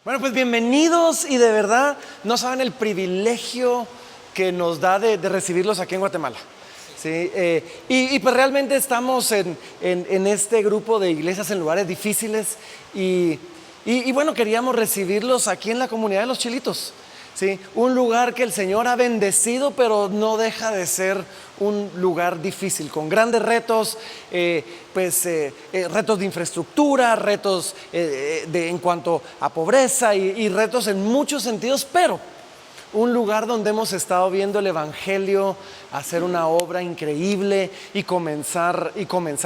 Bueno, pues bienvenidos y de verdad no saben el privilegio que nos da de recibirlos aquí en Guatemala. ¿Sí? Pues realmente estamos en este grupo de iglesias en lugares difíciles y bueno, queríamos recibirlos aquí en la comunidad de Los Chilitos. ¿Sí? Un lugar que el Señor ha bendecido, pero no deja de ser un lugar difícil, con grandes retos, retos de infraestructura, retos en cuanto a pobreza y retos en muchos sentidos, pero un lugar donde hemos estado viendo el Evangelio hacer una obra increíble y comenzar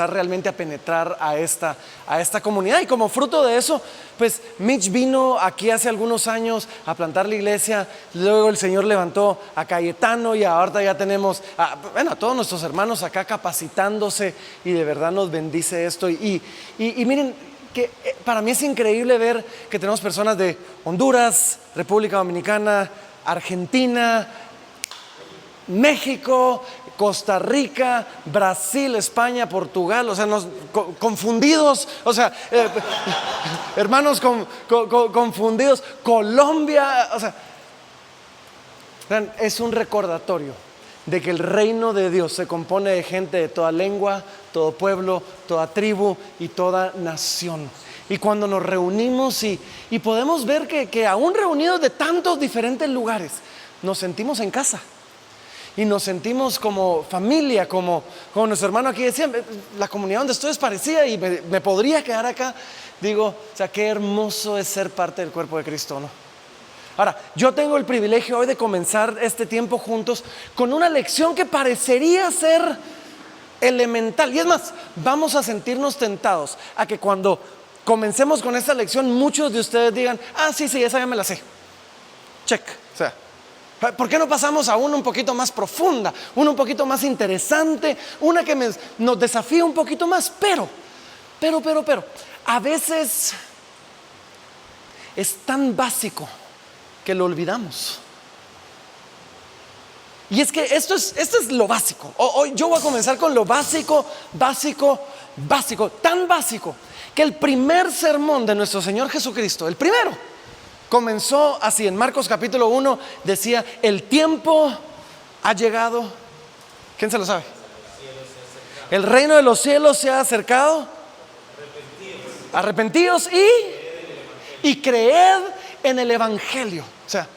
realmente a penetrar a esta comunidad. Y como fruto de eso, pues Mitch vino aquí hace algunos años a plantar la iglesia. Luego el Señor levantó a Cayetano y ahora ya tenemos a todos nuestros hermanos acá capacitándose, y de verdad nos bendice esto. Y miren, que para mí es increíble ver que tenemos personas de Honduras, República Dominicana, Argentina, México, Costa Rica, Brasil, España, Portugal, o sea, confundidos, o sea, hermanos confundidos, Colombia, o sea, es un recordatorio de que el reino de Dios se compone de gente de toda lengua, todo pueblo, toda tribu y toda nación. Y cuando nos reunimos y podemos ver que aún reunidos de tantos diferentes lugares, nos sentimos en casa. Y nos sentimos como familia, como nuestro hermano aquí decía, la comunidad donde estoy es parecida y me podría quedar acá. Digo, o sea, qué hermoso es ser parte del cuerpo de Cristo, ¿no? Ahora, yo tengo el privilegio hoy de comenzar este tiempo juntos con una lección que parecería ser elemental. Y es más, vamos a sentirnos tentados a que cuando comencemos con esta lección, muchos de ustedes digan, sí, esa ya me la sé. Check. O sea, ¿por qué no pasamos a una un poquito más profunda, una un poquito más interesante, una que nos desafía un poquito más? Pero, a veces es tan básico que lo olvidamos. Y es que esto es lo básico. Hoy yo voy a comenzar con lo básico, tan básico que el primer sermón de nuestro Señor Jesucristo, el primero, comenzó así. En Marcos capítulo 1 decía: el tiempo ha llegado. ¿Quién se lo sabe? El reino de los cielos se ha acercado. Arrepentíos y creed en el Evangelio. O sea,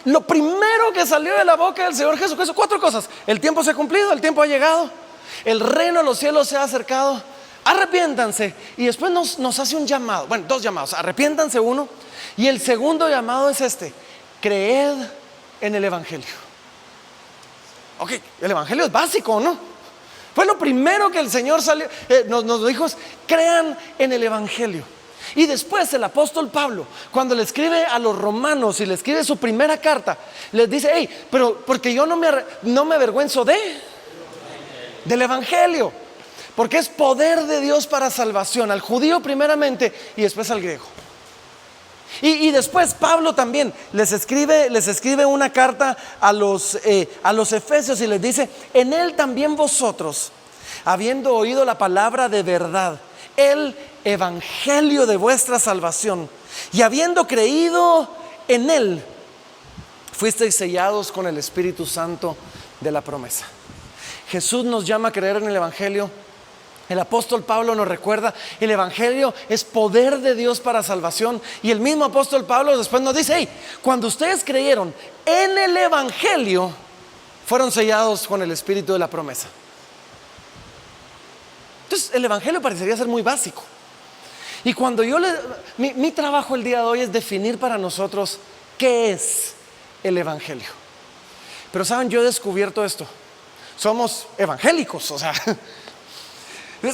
lo primero que salió de la boca del Señor Jesucristo, 4 cosas: el tiempo se ha cumplido, el tiempo ha llegado, el reino de los cielos se ha acercado, arrepiéntanse. Y después nos hace un llamado, 2 llamados: arrepiéntanse, uno, y el segundo llamado es creed en el Evangelio. Ok, el Evangelio es básico, ¿no? Fue lo primero que el Señor nos dijo: crean en el Evangelio. Y después el apóstol Pablo, cuando le escribe a los romanos y le escribe su primera carta, les dice: pero porque yo no me avergüenzo del Evangelio, porque es poder de Dios para salvación al judío primeramente y después al griego. Y después Pablo también les escribe una carta a los efesios y les dice: en él también vosotros, habiendo oído la palabra de verdad, el evangelio de vuestra salvación, y habiendo creído en él, fuisteis sellados con el Espíritu Santo de la promesa. Jesús nos llama a creer en el Evangelio. El apóstol Pablo nos recuerda: el Evangelio es poder de Dios para salvación. Y el mismo apóstol Pablo después nos dice: cuando ustedes creyeron en el Evangelio, fueron sellados con el Espíritu de la promesa. Entonces el Evangelio parecería ser muy básico. Y cuando mi trabajo el día de hoy es definir para nosotros qué es el Evangelio. Pero saben, yo he descubierto esto: somos evangélicos, o sea,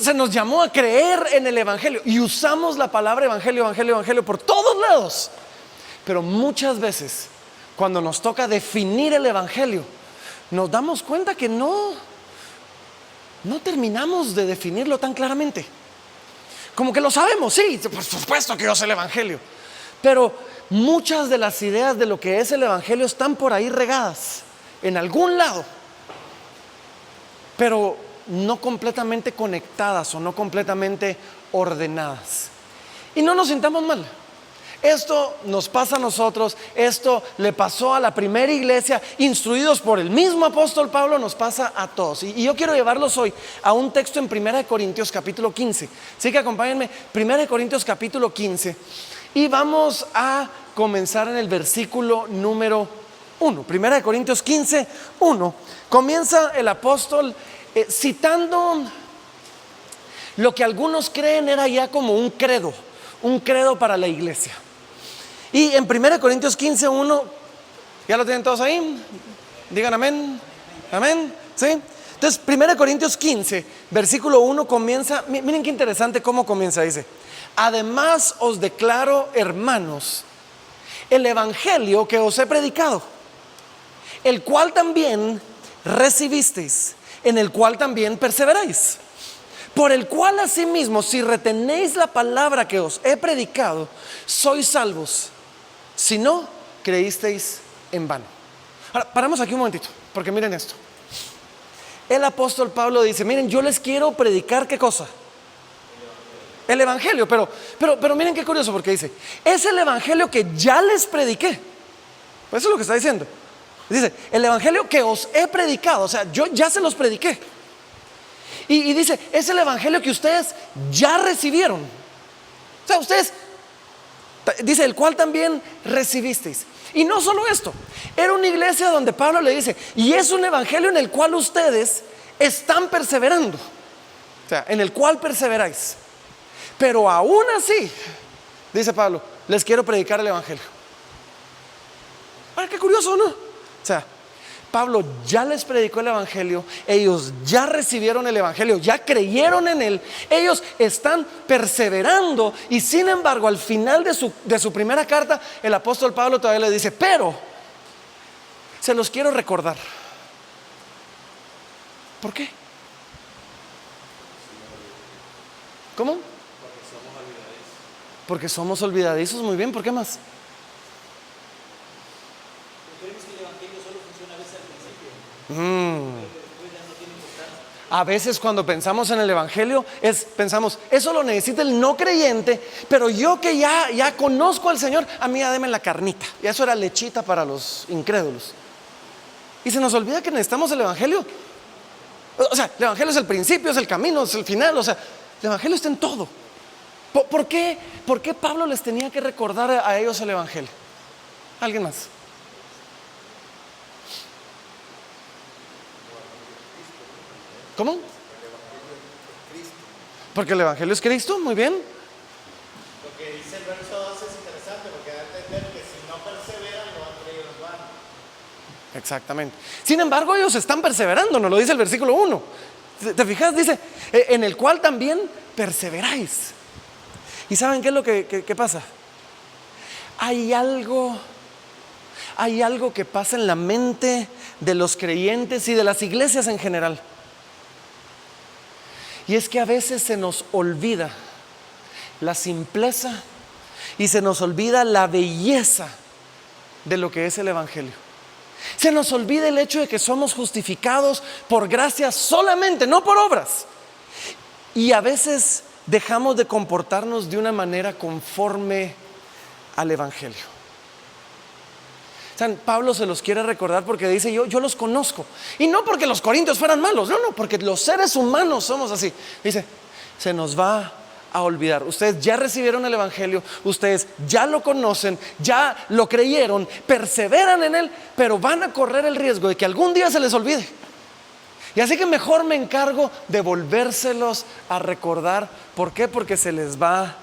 se nos llamó a creer en el Evangelio y usamos la palabra evangelio por todos lados. Pero muchas veces, cuando nos toca definir el Evangelio, nos damos cuenta que no terminamos de definirlo tan claramente. Como que lo sabemos, sí, por supuesto que yo sé el Evangelio, pero muchas de las ideas de lo que es el Evangelio están por ahí regadas en algún lado, pero no completamente conectadas o no completamente ordenadas. Y no nos sintamos mal, Esto nos pasa a nosotros, esto le pasó a la primera iglesia, instruidos por el mismo apóstol Pablo, nos pasa a todos. Y yo quiero llevarlos hoy a un texto en 1 Corintios capítulo 15. Así que acompáñenme, 1 Corintios capítulo 15. Y vamos a comenzar en el versículo número 1. 1 Corintios 15, 1. Comienza el apóstol citando lo que algunos creen era ya como un credo para la iglesia. Y en 1 Corintios 15, 1, ¿ya lo tienen todos ahí? Digan amén. Amén. ¿Sí? Entonces, 1 Corintios 15, versículo 1 comienza, miren qué interesante cómo comienza, dice: además os declaro, hermanos, el evangelio que os he predicado, el cual también recibisteis, en el cual también perseveráis, por el cual asimismo, si retenéis la palabra que os he predicado, sois salvos, si no creísteis en vano. Ahora, paramos aquí un momentito, porque miren esto. El apóstol Pablo dice: miren, yo les quiero predicar, ¿qué cosa? El evangelio, pero miren qué curioso, porque dice: es el evangelio que ya les prediqué. Pues eso es lo que está diciendo. Dice: el evangelio que os he predicado, o sea, yo ya se los prediqué. Y dice: es el evangelio que ustedes ya recibieron. O sea, ustedes, dice, el cual también recibisteis. Y no solo esto, era una iglesia donde Pablo le dice: y es un evangelio en el cual ustedes están perseverando. O sea, en el cual perseveráis. Pero aún así, dice Pablo, les quiero predicar el evangelio. Ahora, qué curioso, ¿no? O sea, Pablo ya les predicó el evangelio, ellos ya recibieron el evangelio, ya creyeron en él, ellos están perseverando, y sin embargo al final de su primera carta, el apóstol Pablo todavía le dice: pero se los quiero recordar. ¿Por qué? ¿Cómo? Porque somos olvidadizos. Muy bien, ¿por qué más? A veces cuando pensamos en el evangelio pensamos: eso lo necesita el no creyente, pero yo que ya conozco al Señor, a mí ya deme la carnita. Y eso era lechita para los incrédulos. Y se nos olvida que necesitamos el evangelio. O sea, el evangelio es el principio, es el camino, es el final. O sea, el evangelio está en todo. ¿Por qué Pablo les tenía que recordar a ellos el evangelio? ¿Alguien más? ¿Cómo? Porque el evangelio es Cristo. Muy bien. Lo que dice el verso 12 es interesante, porque da a entender que si no perseveran, lo han creído en vano. Exactamente. Sin embargo, ellos están perseverando, nos lo dice el versículo 1. ¿Te fijas? Dice: en el cual también perseveráis. ¿Y saben qué es lo que pasa? Hay algo que pasa en la mente de los creyentes y de las iglesias en general. Y es que a veces se nos olvida la simpleza y se nos olvida la belleza de lo que es el evangelio. Se nos olvida el hecho de que somos justificados por gracia solamente, no por obras. Y a veces dejamos de comportarnos de una manera conforme al evangelio. San Pablo se los quiere recordar porque dice: yo los conozco. Y no porque los corintios fueran malos, no, porque los seres humanos somos así. Dice: se nos va a olvidar. Ustedes ya recibieron el evangelio, ustedes ya lo conocen, ya lo creyeron, perseveran en él, pero van a correr el riesgo de que algún día se les olvide. Y así que mejor me encargo de volvérselos a recordar. ¿Por qué? Porque se les va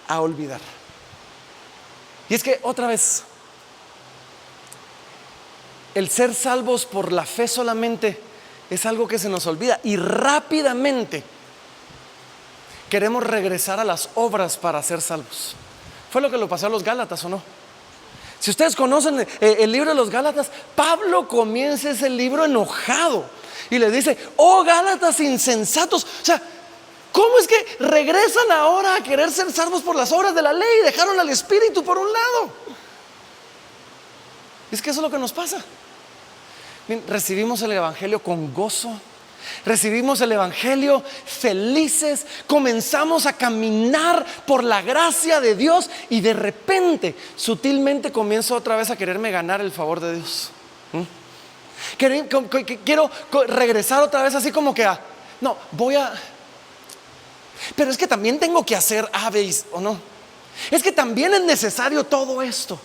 a olvidar. Y es que otra vez, el ser salvos por la fe solamente es algo que se nos olvida, y rápidamente queremos regresar a las obras para ser salvos. Fue lo que le pasó a los Gálatas, ¿o no? Si ustedes conocen el libro de los Gálatas, Pablo comienza ese libro enojado y les dice: oh Gálatas insensatos. O sea, ¿cómo es que regresan ahora a querer ser salvos por las obras de la ley y dejaron al Espíritu por un lado? Es que eso es lo que nos pasa. Recibimos el evangelio con gozo, recibimos el Evangelio felices, comenzamos a caminar por la gracia de Dios y de repente, sutilmente comienzo otra vez a quererme ganar el favor de Dios. Quiero regresar otra vez así como que no, pero es que también tengo que hacer A, B, o no. Es que también es necesario todo esto.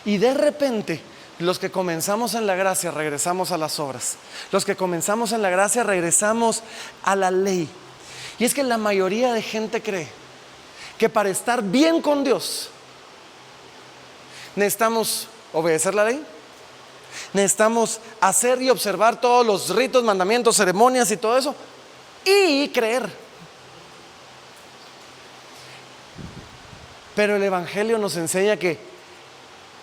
Y de repente, los que comenzamos en la gracia regresamos a las obras. Los que comenzamos en la gracia regresamos a la ley. Y es que la mayoría de gente cree que para estar bien con Dios necesitamos obedecer la ley, necesitamos hacer y observar todos los ritos, mandamientos, ceremonias y todo eso, y creer. Pero el Evangelio nos enseña que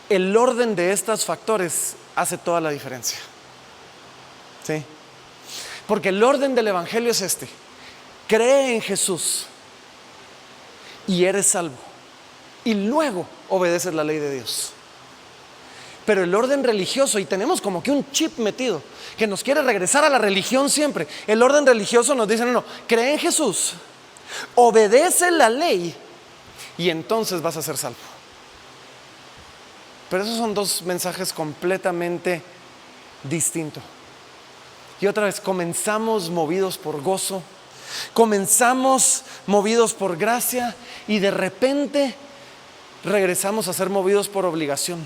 el orden de estos factores hace toda la diferencia. ¿Sí? Porque el orden del Evangelio es este: cree en Jesús y eres salvo, y luego obedeces la ley de Dios. Pero el orden religioso, y tenemos como que un chip metido que nos quiere regresar a la religión siempre. El orden religioso nos dice: no, cree en Jesús, obedece la ley y entonces vas a ser salvo. Pero esos son dos mensajes completamente distintos. Y otra vez, comenzamos movidos por gozo, comenzamos movidos por gracia y de repente regresamos a ser movidos por obligación,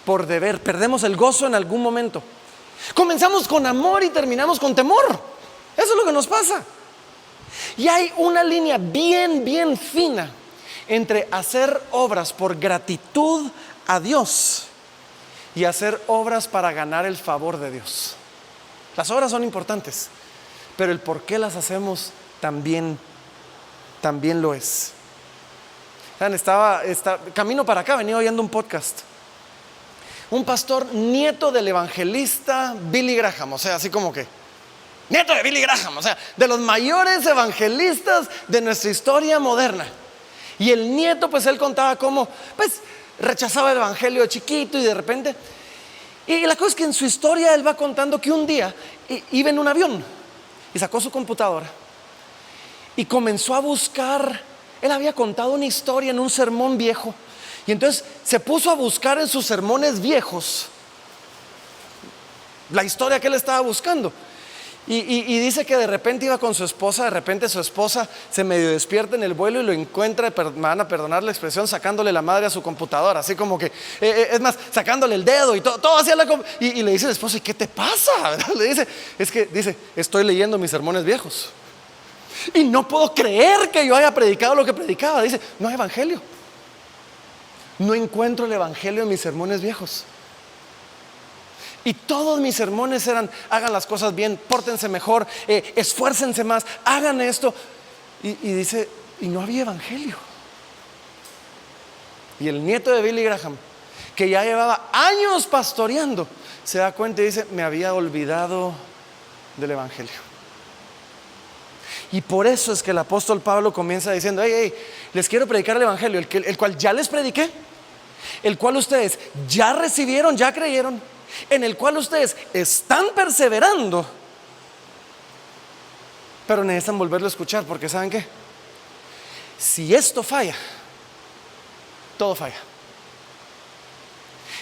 por deber. Perdemos el gozo en algún momento. Comenzamos con amor y terminamos con temor. Eso es lo que nos pasa. Y hay una línea bien fina entre hacer obras por gratitud a Dios y hacer obras para ganar el favor de Dios. Las obras son importantes, pero el por qué las hacemos también lo es. Camino para acá, venía oyendo un podcast. Un pastor nieto del evangelista Billy Graham, o sea, así como que nieto de Billy Graham, o sea, de los mayores evangelistas de nuestra historia moderna. Y el nieto, pues él contaba cómo, pues, rechazaba el evangelio de chiquito y de repente. Y la cosa es que en su historia él va contando que un día iba en un avión y sacó su computadora y comenzó a buscar. Él había contado una historia en un sermón viejo. Y entonces se puso a buscar en sus sermones viejos la historia que él estaba buscando. Y dice que de repente iba con su esposa. De repente su esposa se medio despierta en el vuelo y lo encuentra, me van a perdonar la expresión, sacándole la madre a su computadora. Así como que, es más, sacándole el dedo y todo hacia y le dice al esposo: ¿y qué te pasa? ¿Verdad? Le dice, estoy leyendo mis sermones viejos y no puedo creer que yo haya predicado lo que predicaba. Dice: no hay evangelio. No encuentro el evangelio en mis sermones viejos. Y todos mis sermones eran: hagan las cosas bien, pórtense mejor, esfuércense más, hagan esto. Y dice: y no había evangelio. Y el nieto de Billy Graham, que ya llevaba años pastoreando, se da cuenta y dice: me había olvidado del evangelio. Y por eso es que el apóstol Pablo comienza diciendo: hey, les quiero predicar el evangelio, el cual ya les prediqué, el cual ustedes ya recibieron, ya creyeron, en el cual ustedes están perseverando, pero necesitan volverlo a escuchar, porque ¿saben qué? Si esto falla, todo falla.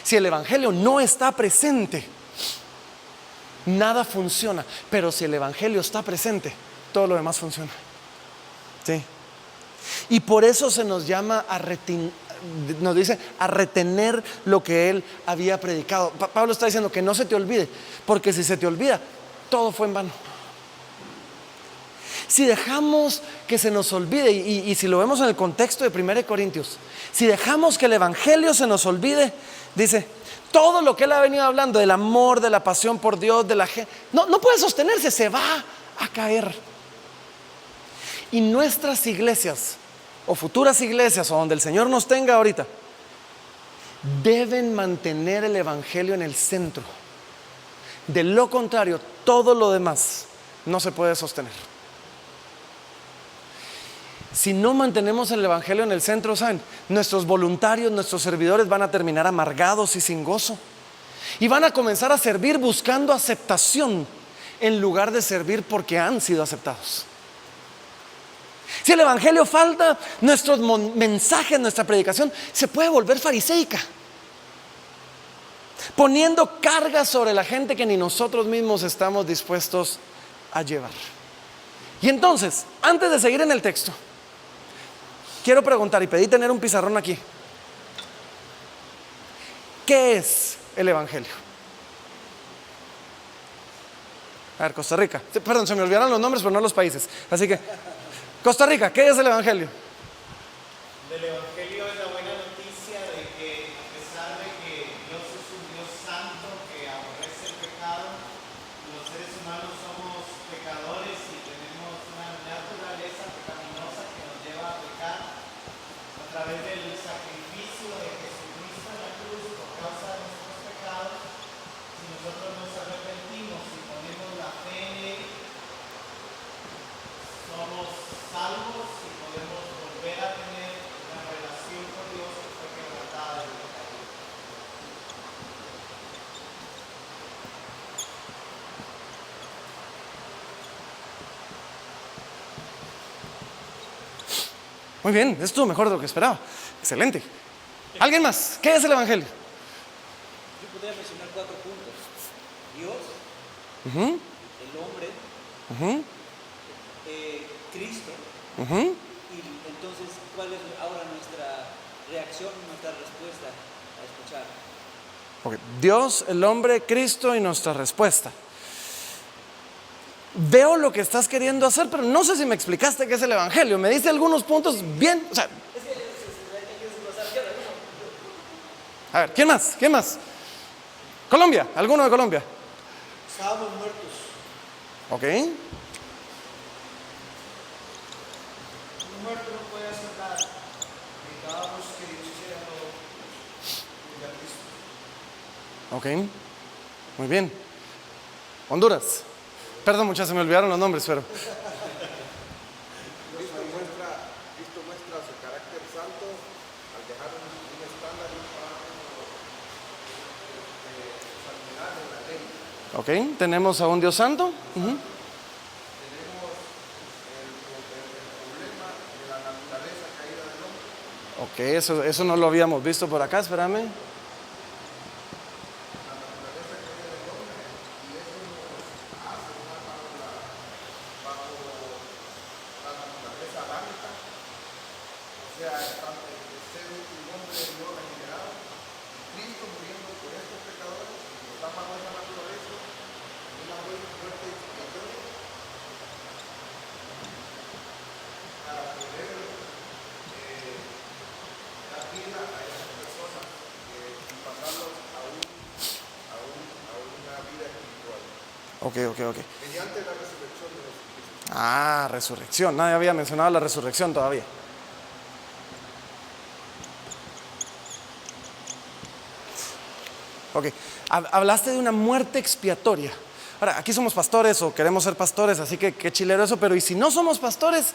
Si el evangelio no está presente, nada funciona. Pero si el evangelio está presente, todo lo demás funciona. ¿Sí? Y por eso se nos llama nos dice a retener lo que él había predicado. Pablo está diciendo que no se te olvide, porque si se te olvida, todo fue en vano. Si dejamos que se nos olvide, y si lo vemos en el contexto de 1 Corintios, si dejamos que el evangelio se nos olvide, dice, todo lo que él ha venido hablando del amor, de la pasión por Dios, de la gente, no puede sostenerse, se va a caer. Y nuestras iglesias o futuras iglesias, o donde el Señor nos tenga ahorita, deben mantener el evangelio en el centro. De lo contrario, todo lo demás no se puede sostener. Si no mantenemos el evangelio en el centro, ¿saben? Nuestros voluntarios, nuestros servidores van a terminar amargados y sin gozo, y van a comenzar a servir buscando aceptación en lugar de servir porque han sido aceptados. Si el evangelio falta, nuestro mensaje, nuestra predicación se puede volver fariseica, poniendo cargas sobre la gente que ni nosotros mismos estamos dispuestos a llevar. Y entonces, antes de seguir en el texto, quiero preguntar y pedí tener un pizarrón aquí. ¿Qué es el evangelio? A ver, Costa Rica. Perdón, se me olvidaron los nombres, pero no los países. Así que, Costa Rica, ¿qué es el evangelio? El evangelio es la buena noticia de que a pesar de que Dios es un Dios santo que aborrece el pecado, los seres humanos somos pecadores y tenemos una naturaleza pecaminosa que nos lleva a pecar. A través del sacrificio de Jesucristo en la cruz por causa de nuestros pecados, si nosotros nos arrepentimos y ponemos la fe en Él, somos salvos y podemos volver a tener una relación con Dios que fue quebrantada desde la caída. Muy bien, esto mejor de lo que esperaba. Excelente. ¿Alguien más? ¿Qué es el evangelio? Yo podría mencionar 4 puntos. Dios, Ujú, el hombre, ujú, Cristo, ujú. y entonces, ¿cuál es ahora nuestra reacción, nuestra respuesta a escuchar? Ok, Dios, el hombre, Cristo y nuestra respuesta. Veo lo que estás queriendo hacer, pero no sé si me explicaste qué es el evangelio. Me diste algunos puntos bien, o sea, a ver, ¿quién más? ¿Quién más? Colombia, ¿alguno de Colombia? Estábamos muertos. Ok. Un muerto no puede hacer nada. Necesitábamos que Dios hiciera todo. Y a Cristo. Ok, muy bien. Honduras. Perdón, muchachos, se me olvidaron los nombres, pero Cristo muestra su carácter santo al dejar un estándar y un parámetro de santidad en la ley. ok, tenemos a un Dios santo. Ujú. Tenemos el problema de la naturaleza caída del hombre. Ok, eso no lo habíamos visto por acá, espérame. O sea, el ser un hombre de Dios regenerado, Cristo muriendo por estos pecadores, que está bajo esa naturaleza, en una muerte expiatoria, para poder dar vida a esas personas y pasarlos a una vida espiritual, Ok. mediante la resurrección de Jesucristo. Ah, resurrección. Nadie había mencionado la resurrección todavía. Ok, hablaste de una muerte expiatoria. Ahora, aquí somos pastores o queremos ser pastores, así que qué chilero eso, pero ¿y si no somos pastores?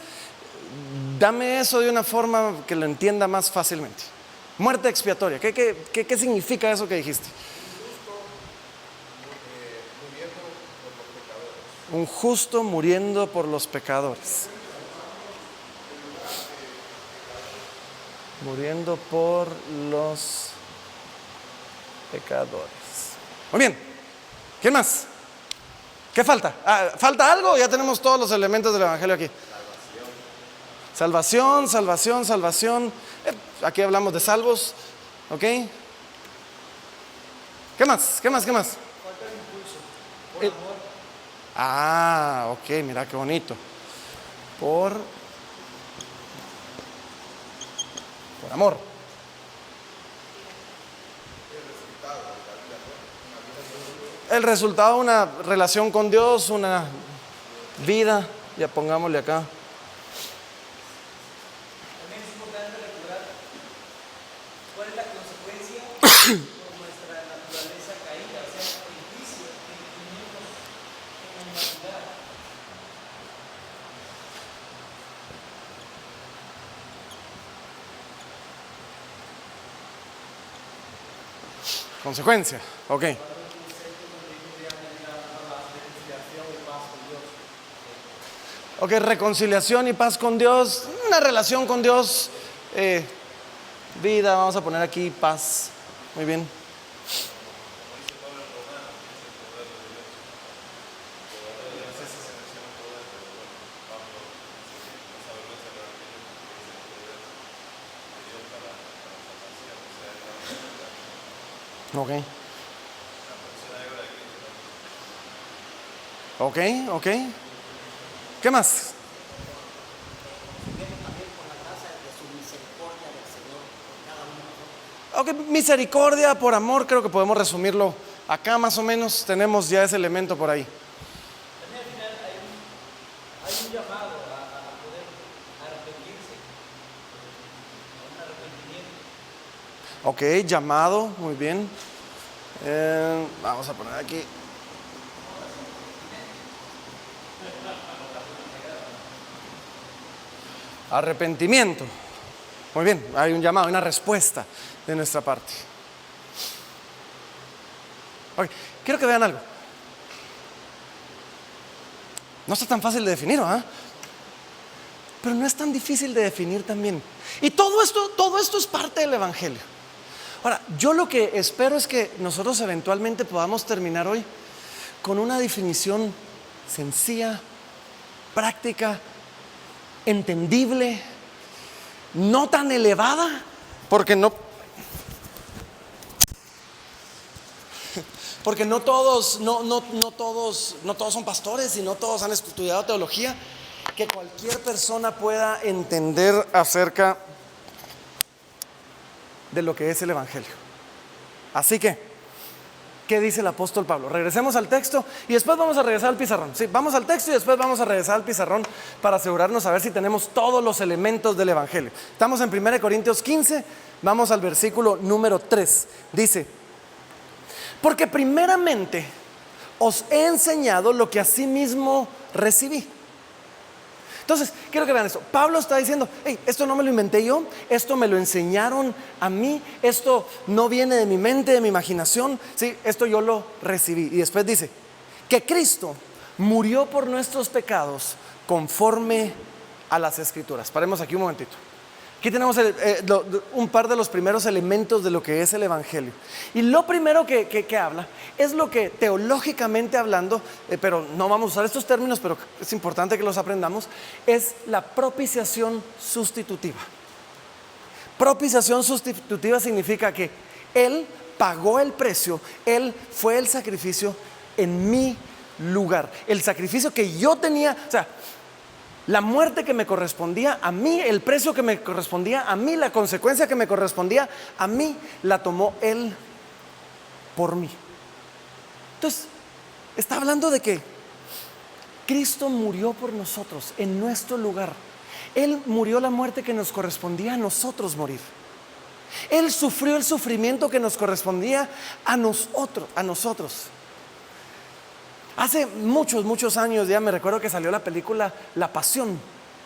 Dame eso de una forma que lo entienda más fácilmente. Muerte expiatoria, ¿qué significa eso que dijiste? Un justo muriendo por los pecadores. Muriendo por los pecadores. Muy bien. ¿Quién más? ¿Qué falta? ¿Falta algo o ya tenemos todos los elementos del evangelio aquí? Salvación. Aquí hablamos de salvos. ¿Ok? ¿Qué más? Falta el impulso. Por amor. Ok, mira qué bonito. Por amor. El resultado de una relación con Dios, una vida, ya pongámosle acá. También es importante recordar cuál es la consecuencia por nuestra naturaleza caída, o sea, el juicio que tenemos en la humanidad. Consecuencia, ok. Ok, reconciliación y paz con Dios, una relación con Dios, vida, vamos a poner aquí paz. Muy bien. Ok. Ok, ok. ¿Qué más? Ok, misericordia por amor, creo que podemos resumirlo acá más o menos. Tenemos ya ese elemento por ahí. También al final hay un llamado a poder arrepentirse, a un arrepentimiento. Ok, llamado, muy bien. Vamos a poner aquí. Arrepentimiento. Muy bien, hay un llamado, una respuesta de nuestra parte. Ok, quiero que vean algo. No está tan fácil de definir, ¿ah? Pero no es tan difícil de definir también. Y todo esto es parte del Evangelio. Ahora, yo lo que espero es que nosotros eventualmente podamos terminar hoy con una definición sencilla, práctica, entendible, no tan elevada, porque no todos, no todos son pastores y no todos han estudiado teología, que cualquier persona pueda entender acerca de lo que es el Evangelio. Así que, ¿qué dice el apóstol Pablo? Regresemos al texto y después vamos a regresar al pizarrón. Sí, vamos al texto y después vamos a regresar al pizarrón para asegurarnos a ver si tenemos todos los elementos del Evangelio. Estamos en 1 Corintios 15, vamos al versículo número 3. Dice: porque primeramente os he enseñado lo que asimismo recibí. Entonces, quiero que vean esto. Pablo está diciendo: hey, esto no me lo inventé yo, esto me lo enseñaron a mí, esto no viene de mi mente, de mi imaginación, ¿sí? Esto yo lo recibí. Y después dice que Cristo murió por nuestros pecados conforme a las Escrituras. Paremos aquí un momentito. Aquí tenemos un par de los primeros elementos de lo que es el Evangelio. Y lo primero que habla es lo que teológicamente hablando, pero no vamos a usar estos términos, pero es importante que los aprendamos, es la propiciación sustitutiva. Propiciación sustitutiva significa que Él pagó el precio, Él fue el sacrificio en mi lugar. El sacrificio que yo tenía, o sea, la muerte que me correspondía a mí, el precio que me correspondía a mí, la consecuencia que me correspondía a mí, la tomó Él por mí. Entonces, está hablando de que Cristo murió por nosotros en nuestro lugar. Él murió la muerte que nos correspondía a nosotros morir. Él sufrió el sufrimiento que nos correspondía a nosotros. Hace muchos años ya me recuerdo que salió la película La Pasión.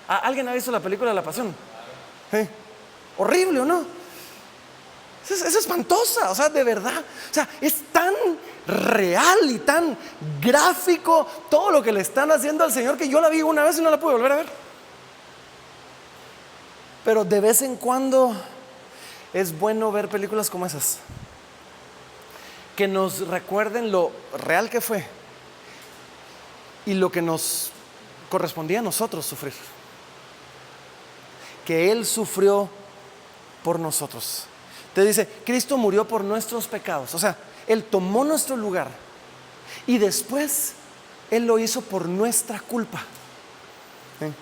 ¿Alguien ha visto la película La Pasión? ¿Sí? Horrible, ¿o no? Es espantosa, o sea, de verdad. O sea, es tan real y tan gráfico todo lo que le están haciendo al Señor que yo la vi una vez y no la pude volver a ver. Pero de vez en cuando es bueno ver películas como esas, que nos recuerden lo real que fue y lo que nos correspondía a nosotros sufrir. Que Él sufrió por nosotros. Te dice, Cristo murió por nuestros pecados. O sea, Él tomó nuestro lugar y después Él lo hizo por nuestra culpa. ¿Sí?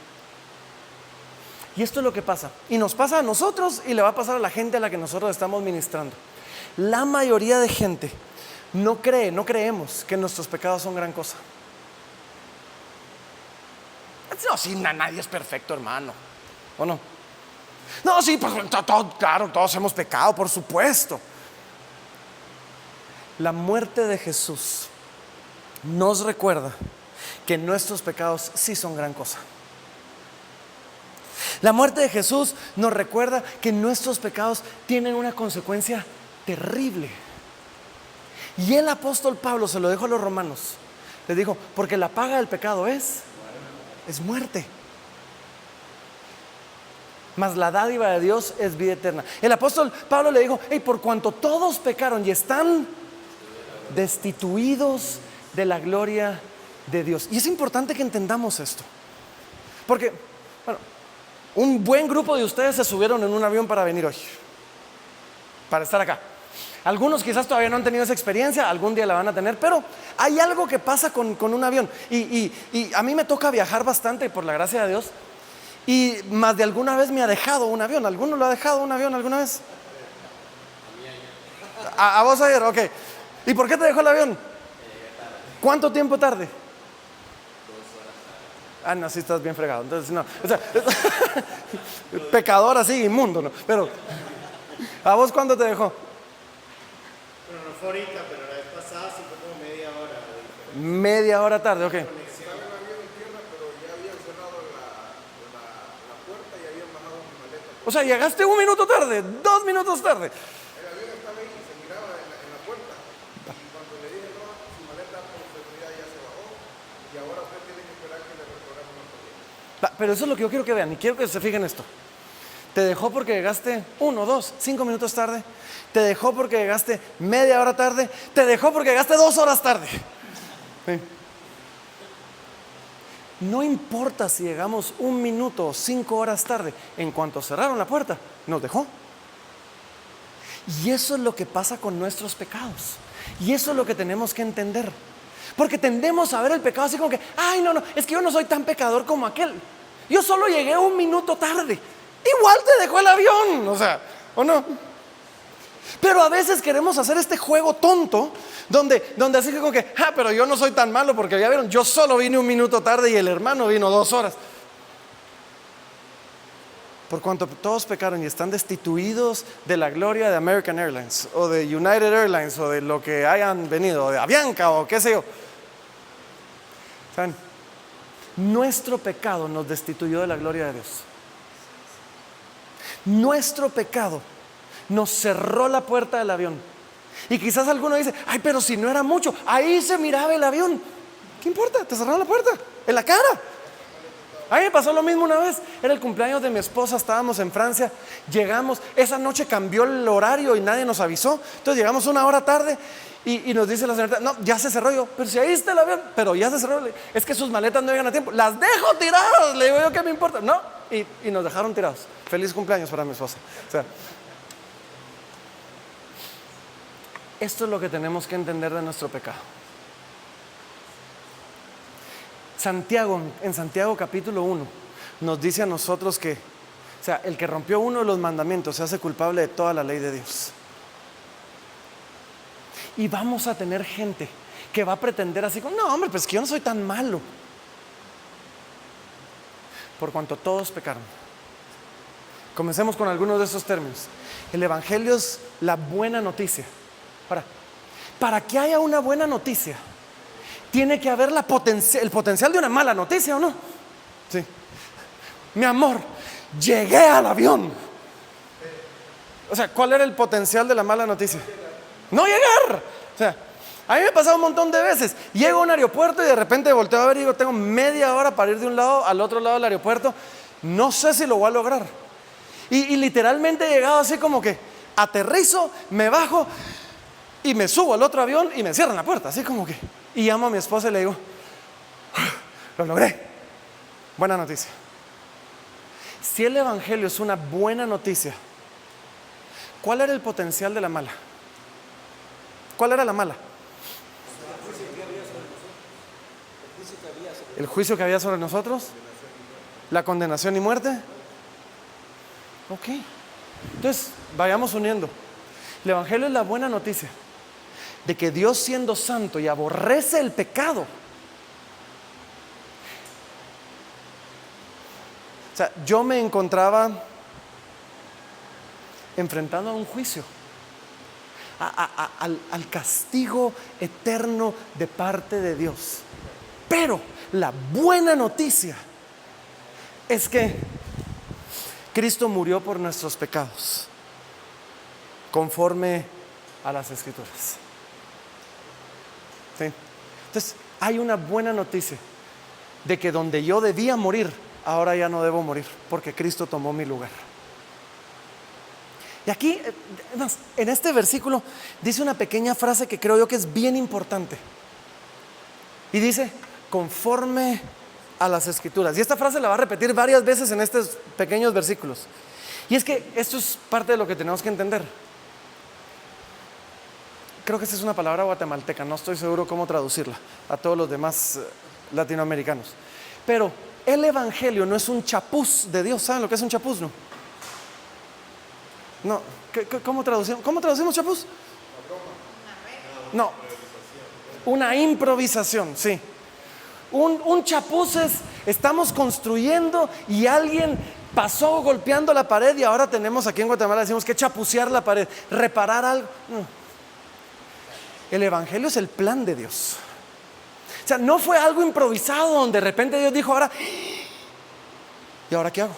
Y esto es lo que pasa. Y nos pasa a nosotros y le va a pasar a la gente a la que nosotros estamos ministrando. La mayoría de gente no creemos que nuestros pecados son gran cosa. No, sí, nadie es perfecto, hermano. ¿O no? No, sí, pues, claro, todos hemos pecado, por supuesto. La muerte de Jesús nos recuerda que nuestros pecados sí son gran cosa. La muerte de Jesús nos recuerda que nuestros pecados tienen una consecuencia terrible. Y el apóstol Pablo se lo dijo a los romanos. Les dijo, porque la paga del pecado es es muerte. Mas la dádiva de Dios es vida eterna. El apóstol Pablo le dijo: hey, por cuanto todos pecaron y están destituidos de la gloria de Dios. Y es importante que entendamos esto, porque, bueno, un buen grupo de ustedes se subieron en un avión para venir hoy, para estar acá. Algunos quizás todavía no han tenido esa experiencia, algún día la van a tener, pero hay algo que pasa con un avión. Y a mí me toca viajar bastante, por la gracia de Dios. Y más de alguna vez me ha dejado un avión. ¿Alguno lo ha dejado un avión alguna vez? A vos ayer, ok. ¿Y por qué te dejó el avión? ¿Cuánto tiempo tarde? 2 horas. No, sí estás bien fregado. Entonces no, o sea, pecador así, inmundo, ¿no? Pero ¿a vos cuándo te dejó? Bueno, no fue ahorita, pero la vez pasada sí fue como media hora. Media hora tarde, ok. Estaba el avión en tierra, pero ya habían cerrado la puerta y habían bajado mi maleta. O sea, llegaste 1 minuto tarde, 2 minutos tarde. El avión estaba ahí, se miraba en la puerta. Y cuando le dije no, su maleta por seguridad ya se bajó. Y ahora usted tiene que esperar que le reprograme una maleta. Pero eso es lo que yo quiero que vean, y quiero que se fijen esto. Te dejó porque llegaste 1, 2, 5 minutos tarde. Te dejó porque llegaste media hora tarde. Te dejó porque llegaste 2 horas tarde. ¿Sí? No importa si llegamos 1 minuto o 5 horas tarde. En cuanto cerraron la puerta, nos dejó. Y eso es lo que pasa con nuestros pecados. Y eso es lo que tenemos que entender. Porque tendemos a ver el pecado así como que: ay, no, es que yo no soy tan pecador como aquel. Yo solo llegué 1 minuto tarde. Igual te dejó el avión, o sea, ¿o no? Pero a veces queremos hacer este juego tonto donde así que como que: pero yo no soy tan malo, porque ya vieron, yo solo vine 1 minuto tarde y el hermano vino 2 horas. Por cuanto todos pecaron y están destituidos de la gloria de American Airlines o de United Airlines o de lo que hayan venido, o de Avianca o qué sé yo. ¿Saben? Nuestro pecado nos destituyó de la gloria de Dios. Nuestro pecado nos cerró la puerta del avión. Y quizás alguno dice: ay, pero si no era mucho, ahí se miraba el avión. ¿Qué importa? Te cerraron la puerta en la cara. A mí me pasó lo mismo una vez. Era el cumpleaños de mi esposa, estábamos en Francia. Llegamos, esa noche cambió el horario y nadie nos avisó. Entonces llegamos 1 hora tarde y nos dice la señorita: no, ya se cerró. Yo: pero si ahí está el avión. Pero ya se cerró. Es que sus maletas no llegan a tiempo. Las dejo tiradas. Le digo yo: ¿qué me importa? No. Y nos dejaron tirados. Feliz cumpleaños para mi esposa. O sea, esto es lo que tenemos que entender de nuestro pecado. Santiago, en Santiago capítulo 1, nos dice a nosotros que, o sea, el que rompió uno de los mandamientos se hace culpable de toda la ley de Dios. Y vamos a tener gente que va a pretender así como: no, hombre, pues que yo no soy tan malo. Por cuanto todos pecaron. Comencemos con algunos de esos términos. El evangelio es la buena noticia. Para que haya una buena noticia, tiene que haber el potencial de una mala noticia, ¿o no? Sí. Mi amor, llegué al avión. O sea, ¿cuál era el potencial de la mala noticia? No llegar. O sea, a mí me ha pasado un montón de veces. Llego a un aeropuerto y de repente volteo a ver y digo: tengo media hora para ir de un lado al otro lado del aeropuerto. No sé si lo voy a lograr. Y literalmente he llegado así como que aterrizo, me bajo y me subo al otro avión y me cierran la puerta. Así como que. Y llamo a mi esposa y le digo: lo logré. Buena noticia. Si el evangelio es una buena noticia, ¿cuál era el potencial de la mala? ¿Cuál era la mala? El juicio que había sobre nosotros, la condenación y muerte. Ok. Entonces, vayamos uniendo. El evangelio es la buena noticia de que Dios, siendo santo y aborrece el pecado, o sea, yo me encontraba enfrentando a un juicio, al castigo eterno de parte de Dios. Pero la buena noticia es que Cristo murió por nuestros pecados, conforme a las Escrituras. ¿Sí? Entonces, hay una buena noticia de que donde yo debía morir, ahora ya no debo morir, porque Cristo tomó mi lugar. Y aquí, en este versículo, dice una pequeña frase que creo yo que es bien importante. Y dice, conforme a las Escrituras. Y esta frase la va a repetir varias veces en estos pequeños versículos. Y es que esto es parte de lo que tenemos que entender. Creo que esta es una palabra guatemalteca, no estoy seguro cómo traducirla a todos los demás latinoamericanos. Pero el evangelio no es un chapuz de Dios. ¿Saben lo que es un chapuz, no? No, ¿cómo traducimos chapuz? No, una improvisación, sí. Un chapuz es, estamos construyendo y alguien pasó golpeando la pared y ahora tenemos aquí en Guatemala, decimos que chapucear la pared, reparar algo. No. El evangelio es el plan de Dios. O sea, no fue algo improvisado donde de repente Dios dijo, ahora, ¿y ahora qué hago?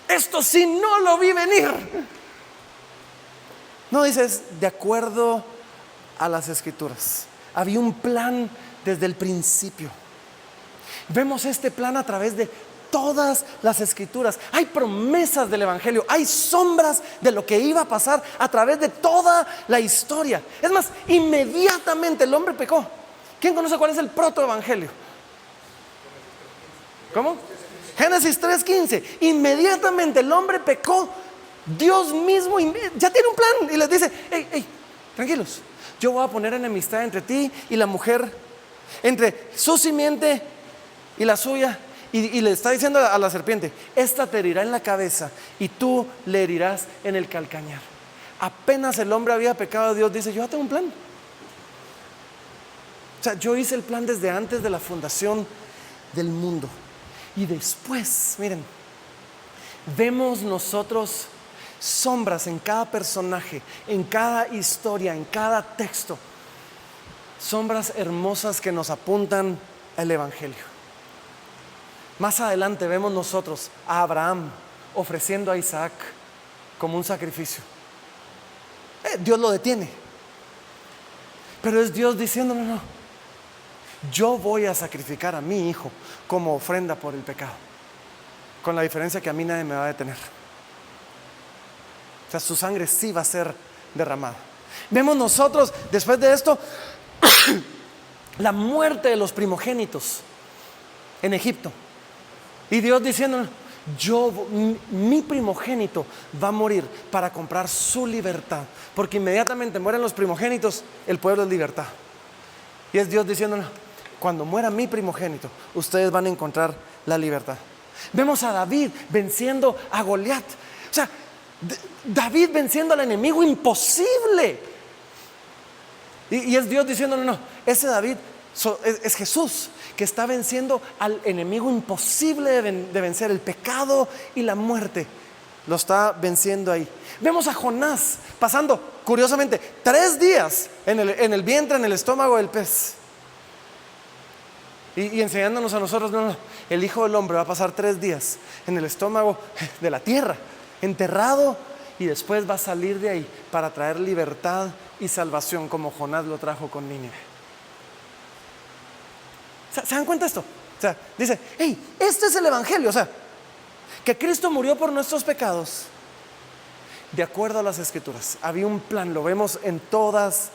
Esto sí no lo vi venir. No, dices, de acuerdo a las Escrituras. Había un plan desde el principio. Vemos este plan a través de todas las Escrituras. Hay promesas del evangelio, hay sombras de lo que iba a pasar a través de toda la historia. Es más, inmediatamente el hombre pecó. ¿Quién conoce cuál es el protoevangelio? ¿Cómo? Génesis 3:15. Inmediatamente el hombre pecó. Dios mismo ya tiene un plan y les dice, hey, tranquilos, yo voy a poner enemistad entre ti y la mujer, entre su simiente y la suya. Y le está diciendo a la serpiente, esta te herirá en la cabeza y tú le herirás en el calcañar. Apenas el hombre había pecado, Dios dice, yo ya tengo un plan. O sea, yo hice el plan desde antes de la fundación del mundo. Y después, miren, vemos nosotros sombras en cada personaje, en cada historia, en cada texto. Sombras hermosas que nos apuntan al evangelio. Más adelante vemos nosotros a Abraham ofreciendo a Isaac como un sacrificio. Dios lo detiene. Pero es Dios diciendo, no, yo voy a sacrificar a mi hijo como ofrenda por el pecado. Con la diferencia que a mí nadie me va a detener. O sea, su sangre sí va a ser derramada. Vemos nosotros, después de esto, la muerte de los primogénitos en Egipto. Y Dios diciendo, mi primogénito va a morir para comprar su libertad. Porque inmediatamente mueren los primogénitos, el pueblo es libertad. Y es Dios diciendo, cuando muera mi primogénito, ustedes van a encontrar la libertad. Vemos a David venciendo a Goliat. O sea, David venciendo al enemigo imposible. Y es Dios diciendo, no, ese David es Jesús, que está venciendo al enemigo imposible de vencer, el pecado y la muerte. Lo está venciendo ahí. Vemos a Jonás pasando, curiosamente, 3 días en el vientre, en el estómago del pez. Y enseñándonos a nosotros, no, el Hijo del Hombre va a pasar 3 días en el estómago de la tierra, enterrado, y después va a salir de ahí para traer libertad y salvación, como Jonás lo trajo con Nínive. ¿Se dan cuenta de esto? O sea, dice, hey, este es el evangelio. O sea, que Cristo murió por nuestros pecados de acuerdo a las Escrituras. Había un plan, lo vemos en todas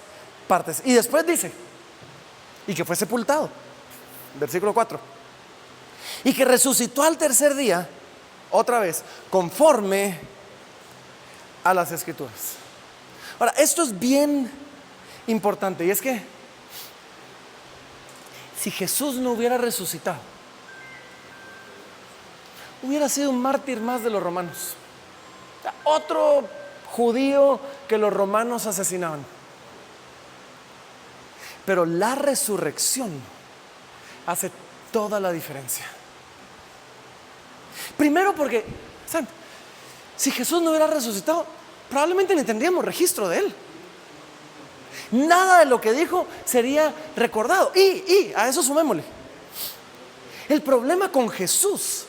partes. Y después dice, y que fue sepultado, versículo 4, y que resucitó al tercer día, otra vez, conforme a las Escrituras. Ahora, esto es bien importante, y es que si Jesús no hubiera resucitado, hubiera sido un mártir más de los romanos, otro judío que los romanos asesinaban. Pero la resurrección hace toda la diferencia. Primero porque, ¿saben? Si Jesús no hubiera resucitado, probablemente ni tendríamos registro de él. Nada de lo que dijo sería recordado. Y a eso sumémosle. El problema con Jesús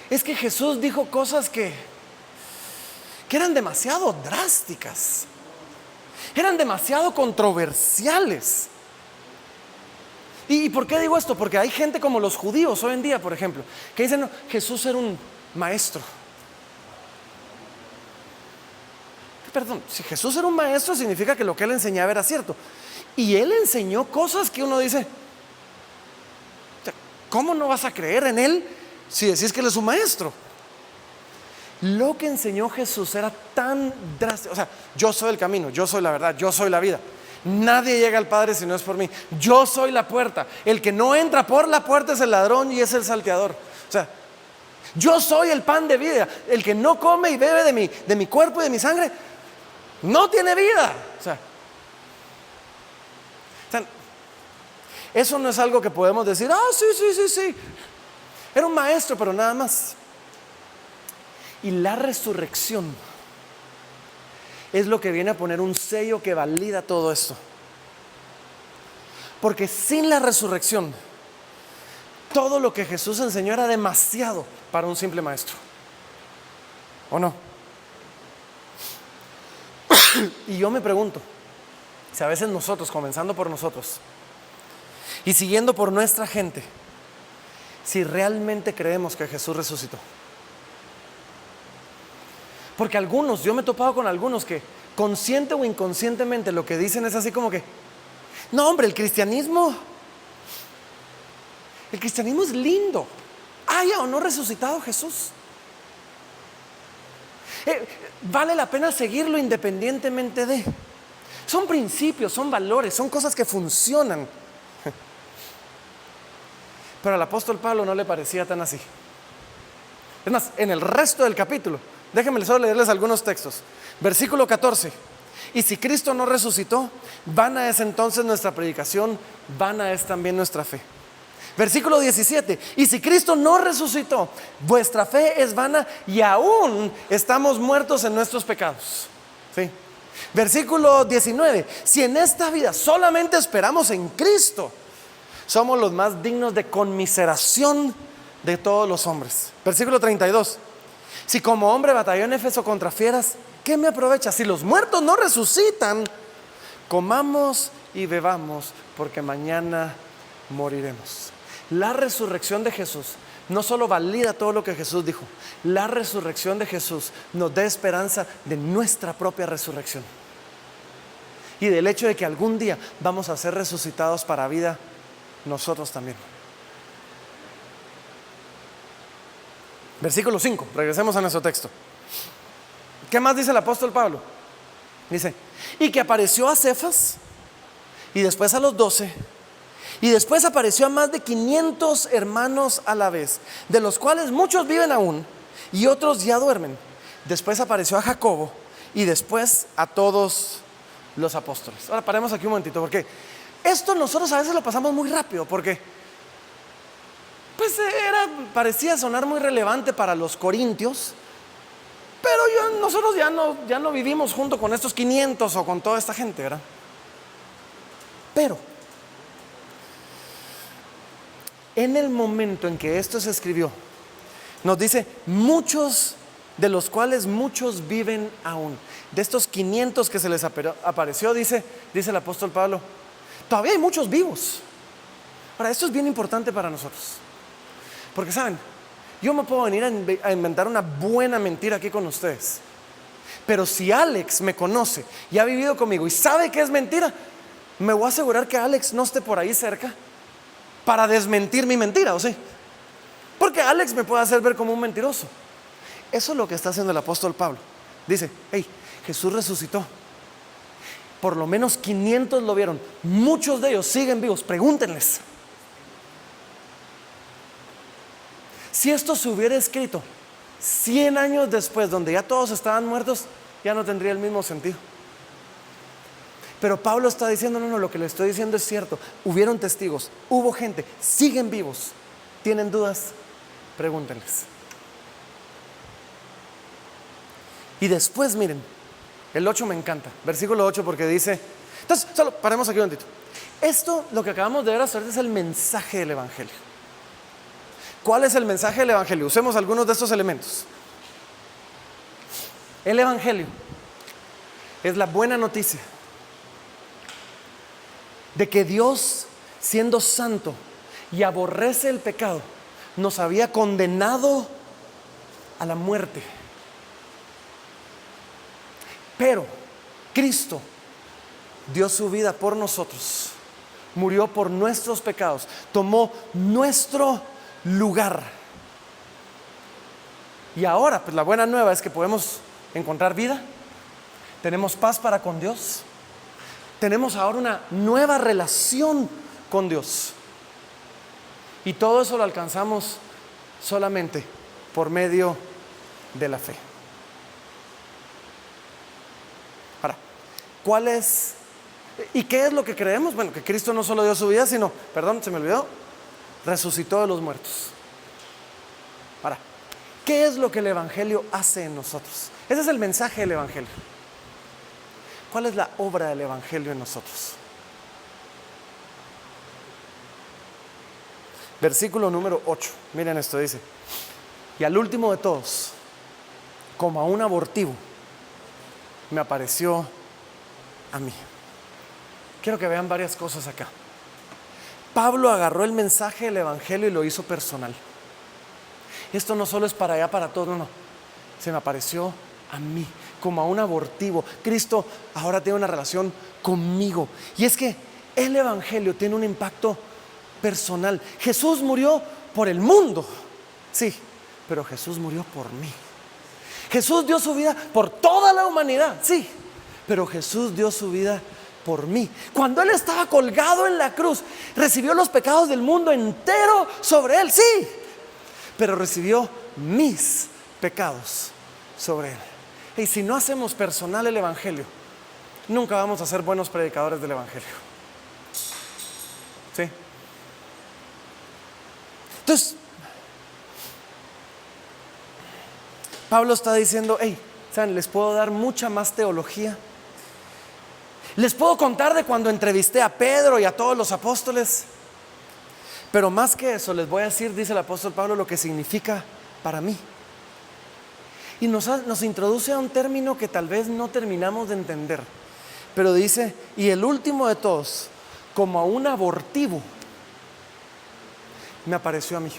es que Jesús dijo cosas que eran demasiado drásticas, eran demasiado controversiales. ¿Y por qué digo esto? Porque hay gente como los judíos hoy en día, por ejemplo, que dicen, no, Jesús era un maestro. Perdón, si Jesús era un maestro significa que lo que él enseñaba era cierto. Y él enseñó cosas que uno dice, ¿cómo no vas a creer en él si decís que él es un maestro? Lo que enseñó Jesús era tan drástico. O sea, yo soy el camino, yo soy la verdad, yo soy la vida. Nadie llega al Padre si no es por mí. Yo soy la puerta. El que no entra por la puerta es el ladrón y es el salteador. O sea, yo soy el pan de vida. El que no come y bebe de mi cuerpo y de mi sangre no tiene vida. O sea, eso no es algo que podemos decir, sí. Era un maestro, pero nada más. Y la resurrección es lo que viene a poner un sello que valida todo esto. Porque sin la resurrección, todo lo que Jesús enseñó era demasiado para un simple maestro. ¿O no? Y yo me pregunto, si a veces nosotros, comenzando por nosotros y siguiendo por nuestra gente, si realmente creemos que Jesús resucitó. Porque algunos, yo me he topado con algunos que consciente o inconscientemente lo que dicen es así como que, no hombre, el cristianismo es lindo, haya o no resucitado Jesús. Vale la pena seguirlo independientemente de. Son principios, son valores, son cosas que funcionan. Pero al apóstol Pablo no le parecía tan así. Es más, en el resto del capítulo, déjenme solo leerles algunos textos. Versículo 14. Y si Cristo no resucitó, vana es entonces nuestra predicación, vana es también nuestra fe. Versículo 17. Y si Cristo no resucitó, vuestra fe es vana y aún estamos muertos en nuestros pecados. ¿Sí? Versículo 19. Si en esta vida solamente esperamos en Cristo, somos los más dignos de conmiseración de todos los hombres. Versículo 32. Si como hombre batalló en Éfeso contra fieras, ¿qué me aprovecha? Si los muertos no resucitan, comamos y bebamos, porque mañana moriremos. La resurrección de Jesús no solo valida todo lo que Jesús dijo, la resurrección de Jesús nos da esperanza de nuestra propia resurrección y del hecho de que algún día vamos a ser resucitados para vida nosotros también. Versículo 5, regresemos a nuestro texto. ¿Qué más dice el apóstol Pablo? Dice, y que apareció a Cefas y después a los 12 y después apareció a más de 500 hermanos a la vez, de los cuales muchos viven aún y otros ya duermen. Después apareció a Jacobo y después a todos los apóstoles. Ahora paremos aquí un momentito, porque esto nosotros a veces lo pasamos muy rápido, porque pues parecía sonar muy relevante para los corintios, pero nosotros ya no vivimos junto con estos 500 o con toda esta gente, ¿verdad? Pero en el momento en que esto se escribió, nos dice, muchos de los cuales muchos viven aún. De estos 500 que se les apareció, dice el apóstol Pablo, todavía hay muchos vivos. Ahora, esto es bien importante para nosotros, porque saben, yo me puedo venir a inventar una buena mentira aquí con ustedes, pero si Alex me conoce y ha vivido conmigo y sabe que es mentira, me voy a asegurar que Alex no esté por ahí cerca para desmentir mi mentira, ¿o sí? Porque Alex me puede hacer ver como un mentiroso. Eso es lo que está haciendo el apóstol Pablo. Dice, hey, Jesús resucitó. Por lo menos 500 lo vieron. Muchos de ellos siguen vivos. Pregúntenles. Si esto se hubiera escrito 100 años después, donde ya todos estaban muertos, ya no tendría el mismo sentido. Pero Pablo está diciendo, no, lo que le estoy diciendo es cierto. Hubieron testigos, hubo gente, siguen vivos. ¿Tienen dudas? Pregúntenles. Y después, miren, el 8 me encanta, versículo 8, porque dice, entonces, solo paremos aquí un momentito. Esto, lo que acabamos de ver hasta ahorita, es el mensaje del evangelio. ¿Cuál es el mensaje del evangelio? Usemos algunos de estos elementos. El evangelio es la buena noticia de que Dios siendo santo y aborrece el pecado, nos había condenado a la muerte. Pero Cristo dio su vida por nosotros, murió por nuestros pecados, tomó nuestro lugar. Y ahora, pues la buena nueva es que podemos encontrar vida, tenemos paz para con Dios, tenemos ahora una nueva relación con Dios. Y todo eso lo alcanzamos solamente por medio de la fe. Ahora, ¿cuál es y qué es lo que creemos? Bueno, que Cristo no solo dio su vida, sino, perdón, se me olvidó, resucitó de los muertos. Ahora, ¿qué es lo que el Evangelio hace en nosotros? Ese es el mensaje del Evangelio. ¿Cuál es la obra del Evangelio en nosotros? Versículo número 8, miren esto, dice: y al último de todos, como a un abortivo, me apareció a mí. Quiero que vean varias cosas acá. Pablo agarró el mensaje del Evangelio y lo hizo personal. Esto no solo es para allá, para todos, no. Se me apareció a mí, como a un abortivo. Cristo ahora tiene una relación conmigo. Y es que el Evangelio tiene un impacto personal. Jesús murió por el mundo, sí, pero Jesús murió por mí. Jesús dio su vida por toda la humanidad, sí, pero Jesús dio su vida por mí. Cuando Él estaba colgado en la cruz, recibió los pecados del mundo entero sobre Él, sí, pero recibió mis pecados sobre Él. Y si no hacemos personal el Evangelio, nunca vamos a ser buenos predicadores del Evangelio. ¿Sí? Entonces, Pablo está diciendo: hey, ¿saben? Les puedo dar mucha más teología. Les puedo contar de cuando entrevisté a Pedro y a todos los apóstoles. Pero más que eso, les voy a decir, dice el apóstol Pablo, lo que significa para mí. Y nos introduce a un término que tal vez no terminamos de entender. Pero dice: y el último de todos, como a un abortivo, me apareció a mí.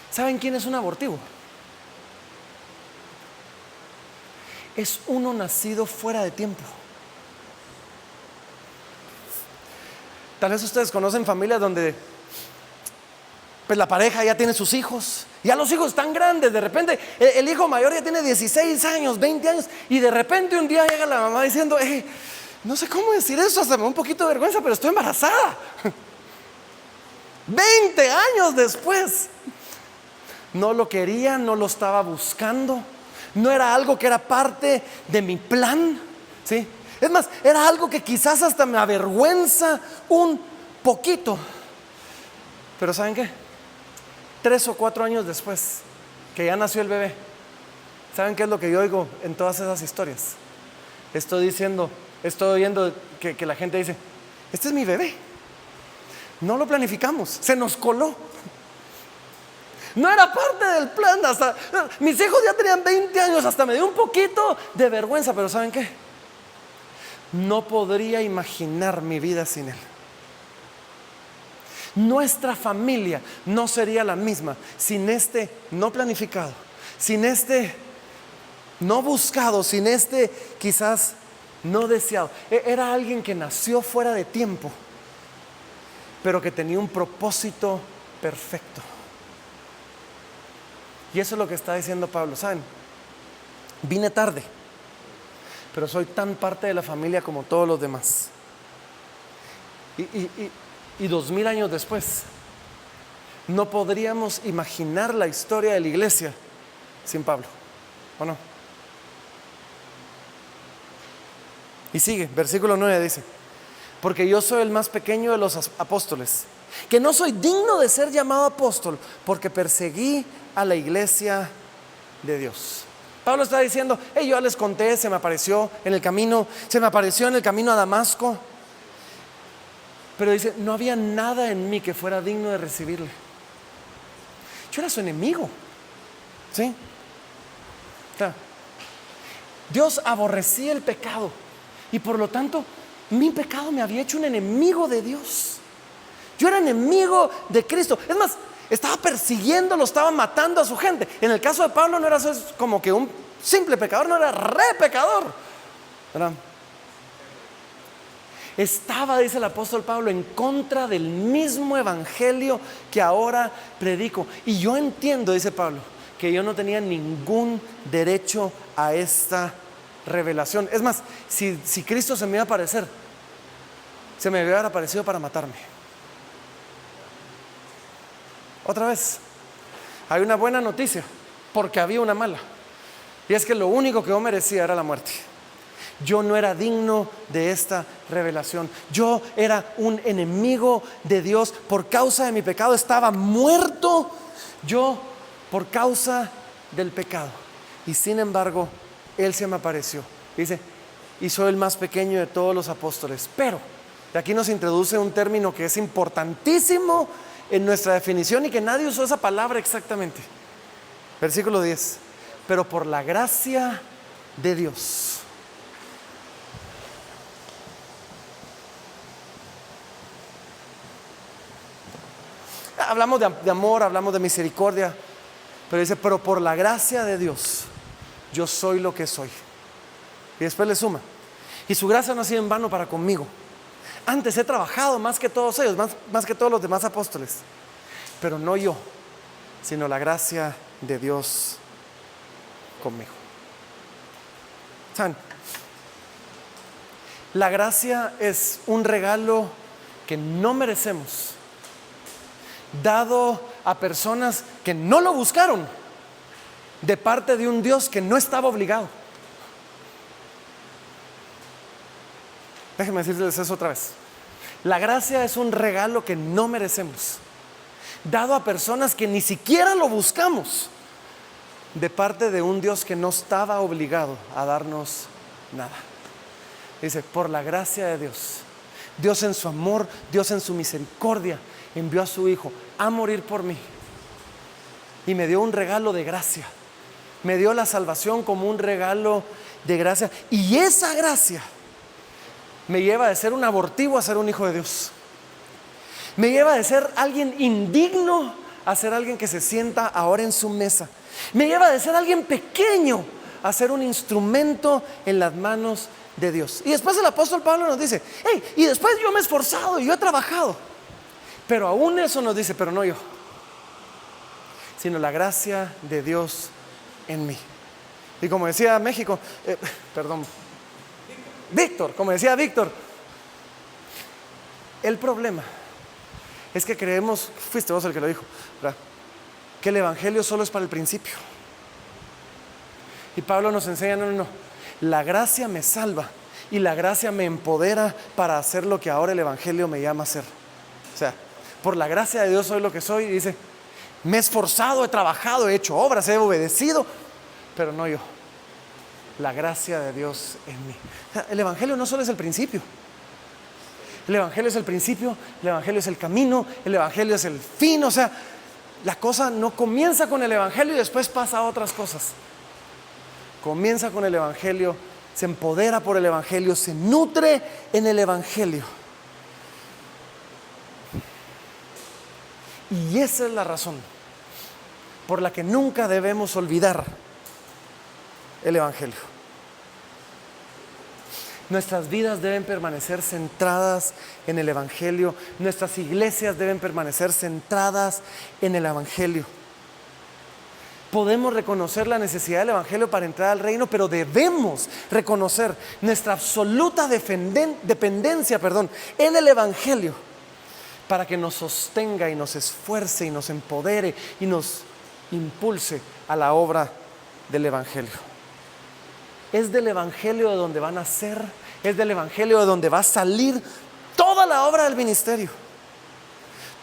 ¿Saben quién es un abortivo? Es uno nacido fuera de tiempo. Tal vez ustedes conocen familias donde pues la pareja ya tiene sus hijos, ya los hijos están grandes, de repente el hijo mayor ya tiene 16 años, 20 años, y de repente un día llega la mamá diciendo: no sé cómo decir eso, hasta me da un poquito de vergüenza, pero estoy embarazada. 20 años después. No lo quería, no lo estaba buscando, no era algo que era parte de mi plan, ¿sí? Es más, era algo que quizás hasta me avergüenza un poquito. Pero ¿saben qué? 3 o 4 años después que ya nació el bebé, ¿saben qué es lo que yo oigo en todas esas historias? Estoy oyendo que la gente dice: este es mi bebé, no lo planificamos, se nos coló, no era parte del plan. Hasta mis hijos ya tenían 20 años, hasta me dio un poquito de vergüenza. Pero ¿saben qué? No podría imaginar mi vida sin él. Nuestra familia no sería la misma sin este no planificado, sin este no buscado, sin este quizás no deseado. Era alguien que nació fuera de tiempo, pero que tenía un propósito perfecto. Y eso es lo que está diciendo Pablo. ¿Saben? Vine tarde, pero soy tan parte de la familia como todos los demás. Y 2000 años después, no podríamos imaginar la historia de la iglesia sin Pablo, ¿o no? Y sigue, versículo 9 dice: porque yo soy el más pequeño de los apóstoles, que no soy digno de ser llamado apóstol, porque perseguí a la iglesia de Dios. Pablo está diciendo: yo ya les conté, se me apareció en el camino a Damasco. Pero dice: no había nada en mí que fuera digno de recibirle. Yo era su enemigo, ¿sí? Claro. Dios aborrecía el pecado y por lo tanto Mi pecado me había hecho un enemigo de Dios. Yo era enemigo de Cristo. Es más, estaba persiguiéndolo, estaba matando a su gente. En el caso de Pablo no era como que un simple pecador, no era re pecador, ¿verdad? Estaba, dice el apóstol Pablo, en contra del mismo evangelio que ahora predico. Y yo entiendo, dice Pablo, que yo no tenía ningún derecho a esta revelación. Es más, si Cristo se me iba a aparecer, se me hubiera aparecido para matarme. Otra vez, hay una buena noticia, porque había una mala. Y es que lo único que yo merecía era la muerte. Yo no era digno de esta revelación. Yo era un enemigo de Dios. Por causa de mi pecado estaba muerto yo por causa del pecado. Y sin embargo, Él se me apareció. Dice, y soy el más pequeño de todos los apóstoles. Pero, de aquí nos introduce un término que es importantísimo en nuestra definición y que nadie usó esa palabra exactamente. Versículo 10. Pero por la gracia de Dios. Hablamos de amor, hablamos de misericordia, pero dice, pero por la gracia de Dios, yo soy lo que soy. Y después le suma, y su gracia no ha sido en vano para conmigo. Antes he trabajado más que todos ellos, más que todos los demás apóstoles, pero no yo, sino la gracia de Dios conmigo. ¿Saben? La gracia es un regalo que no merecemos, dado a personas que no lo buscaron, de parte de un Dios que no estaba obligado. Déjenme decirles eso otra vez. La gracia es un regalo que no merecemos, dado a personas que ni siquiera lo buscamos, de parte de un Dios que no estaba obligado a darnos nada. Dice, por la gracia de Dios, Dios en su amor, Dios en su misericordia, envió a su Hijo a morir por mí y me dio un regalo de gracia. Me dio la salvación como un regalo de gracia, y esa gracia me lleva de ser un abortivo a ser un hijo de Dios. Me lleva de ser alguien indigno a ser alguien que se sienta ahora en su mesa. Me lleva de ser alguien pequeño a ser un instrumento en las manos de Dios. Y después el apóstol Pablo nos dice, hey, y después yo me he esforzado y yo he trabajado. Pero aún eso nos dice, pero no yo, sino la gracia de Dios en mí. Y como decía México, Víctor, como decía Víctor, el problema es que creemos, fuiste vos el que lo dijo, ¿verdad?, que el evangelio solo es para el principio. Y Pablo nos enseña, no, la gracia me salva y la gracia me empodera para hacer lo que ahora el evangelio me llama a hacer. O sea, por la gracia de Dios soy lo que soy. Y dice, me he esforzado, he trabajado, he hecho obras, he obedecido, pero no yo, la gracia de Dios en mí. El evangelio no solo es el principio. El evangelio es el principio, el evangelio es el camino, el evangelio es el fin. O sea, la cosa no comienza con el evangelio y después pasa a otras cosas. Comienza con el evangelio, se empodera por el evangelio, se nutre en el evangelio. Y esa es la razón por la que nunca debemos olvidar el evangelio. Nuestras vidas deben permanecer centradas en el evangelio. Nuestras iglesias deben permanecer centradas en el evangelio. Podemos reconocer la necesidad del evangelio para entrar al reino, pero debemos reconocer nuestra absoluta dependencia en el evangelio, para que nos sostenga y nos esfuerce y nos empodere y nos impulse a la obra del evangelio. Es del evangelio de donde van a nacer, es del evangelio de donde va a salir toda la obra del ministerio.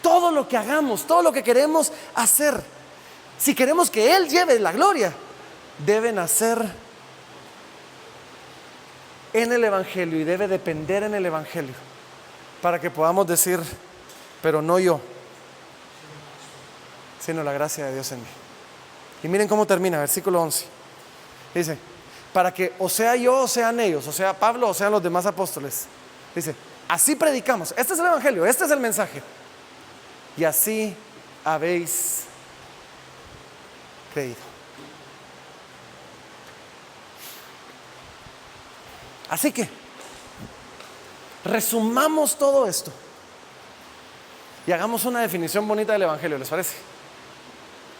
Todo lo que hagamos, todo lo que queremos hacer, si queremos que Él lleve la gloria, debe nacer en el evangelio y debe depender en el evangelio, para que podamos decir, pero no yo, sino la gracia de Dios en mí. Y miren cómo termina, versículo 11. Dice, para que o sea yo o sean ellos, o sea Pablo o sean los demás apóstoles, Dice, así predicamos. Este es el evangelio, este es el mensaje. Y así habéis creído. Así que resumamos todo esto y hagamos una definición bonita del evangelio. ¿Les parece?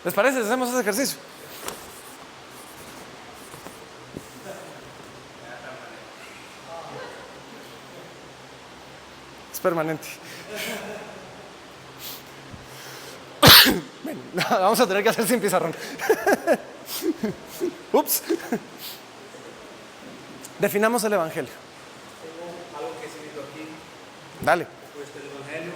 ¿Les parece si hacemos ese ejercicio? Es permanente. Ven, vamos a tener que hacer sin pizarrón. Ups. Definamos el evangelio. Tengo algo que he escrito aquí, Dale. pues el Evangelio.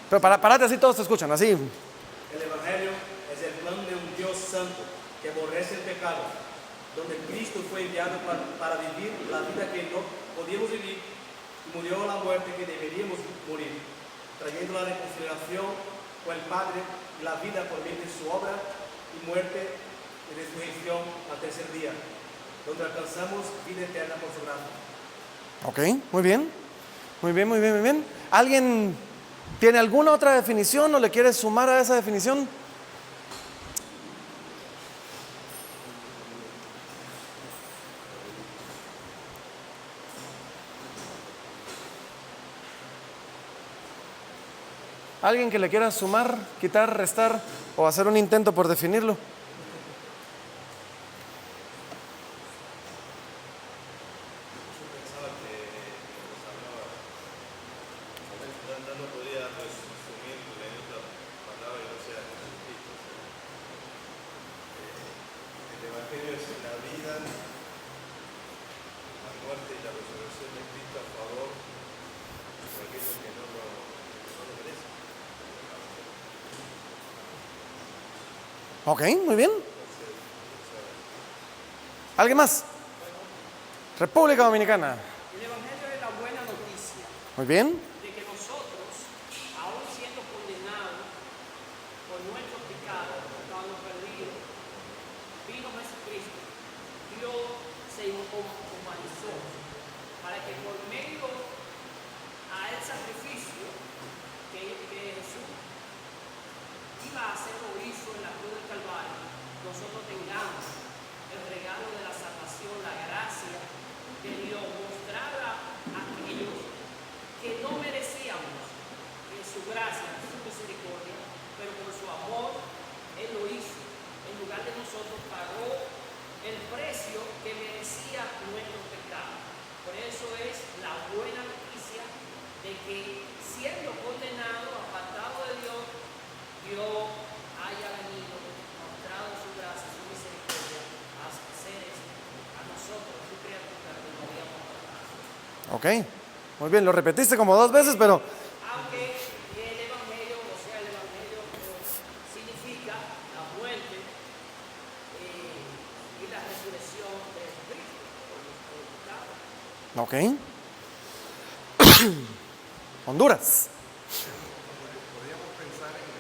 Pero parate así, todos te escuchan, así. El Evangelio es el plan de un Dios santo que aborrece el pecado, donde Cristo fue enviado para vivir la vida que no podíamos vivir y murió la muerte que deberíamos morir, trayendo la reconciliación con el Padre y la vida por medio de su obra y muerte y resurrección al tercer día, donde alcanzamos vida eterna por su gracia. Ok, muy bien. Muy bien, muy bien, muy bien. ¿Alguien tiene alguna otra definición o le quiere sumar a esa definición? ¿Alguien que le quiera sumar, quitar, restar o hacer un intento por definirlo? No podía resumir en otra palabra que no sea Jesucristo. El Evangelio es la vida, la muerte y la resurrección de Cristo a favor de aquellos que no lo merecen. Ok, muy bien. ¿Alguien más? República Dominicana. El Evangelio es la buena noticia Muy bien. de que nosotros, aún siendo condenados por nuestros pecados, estábamos perdidos, vino Jesucristo, Dios se humanizó para que por medio a el sacrificio que Jesús iba a hacer o hizo en la cruz del Calvario, nosotros tengamos el regalo de la salvación, la gracia de Dios mostrada a aquellos que no merecíamos en su gracia, en su misericordia, pero por su amor Él lo hizo. En lugar de nosotros pagó el precio que merecía nuestro pecado. Por eso es la buena noticia de que siendo condenado, apartado de Dios, Dios haya venido, mostrado su gracia, su misericordia, a seres, a nosotros, su criatura, que no habíamos tratado. Ok, muy bien, lo repetiste como 2 veces, pero Aunque el Evangelio, o sea, el Evangelio significa la muerte y la resurrección de Cristo por nuestro pecado. ok. Honduras. Podríamos pensar en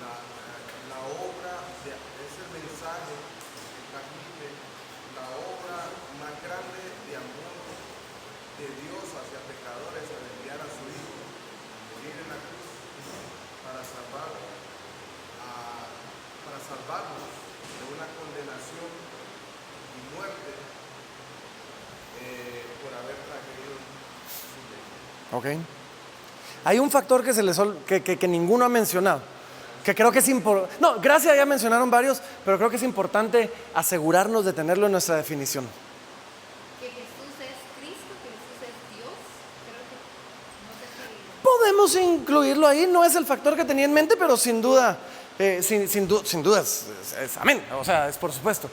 la obra, es el mensaje que transmite la obra más grande de amor de Dios hacia pecadores al enviar a su Hijo a morir en la cruz para salvarnos de una condenación y muerte por haber traído su ley. Ok. Hay un factor que, que ninguno ha mencionado, que creo que es importante. No, gracias, ya mencionaron varios, pero creo que es importante asegurarnos de tenerlo en nuestra definición. Que Jesús es Cristo, que Jesús es Dios. Creo que no sé si Podemos incluirlo ahí, no es el factor que tenía en mente, pero sin duda, sin dudas, es amén, o sea, es por supuesto.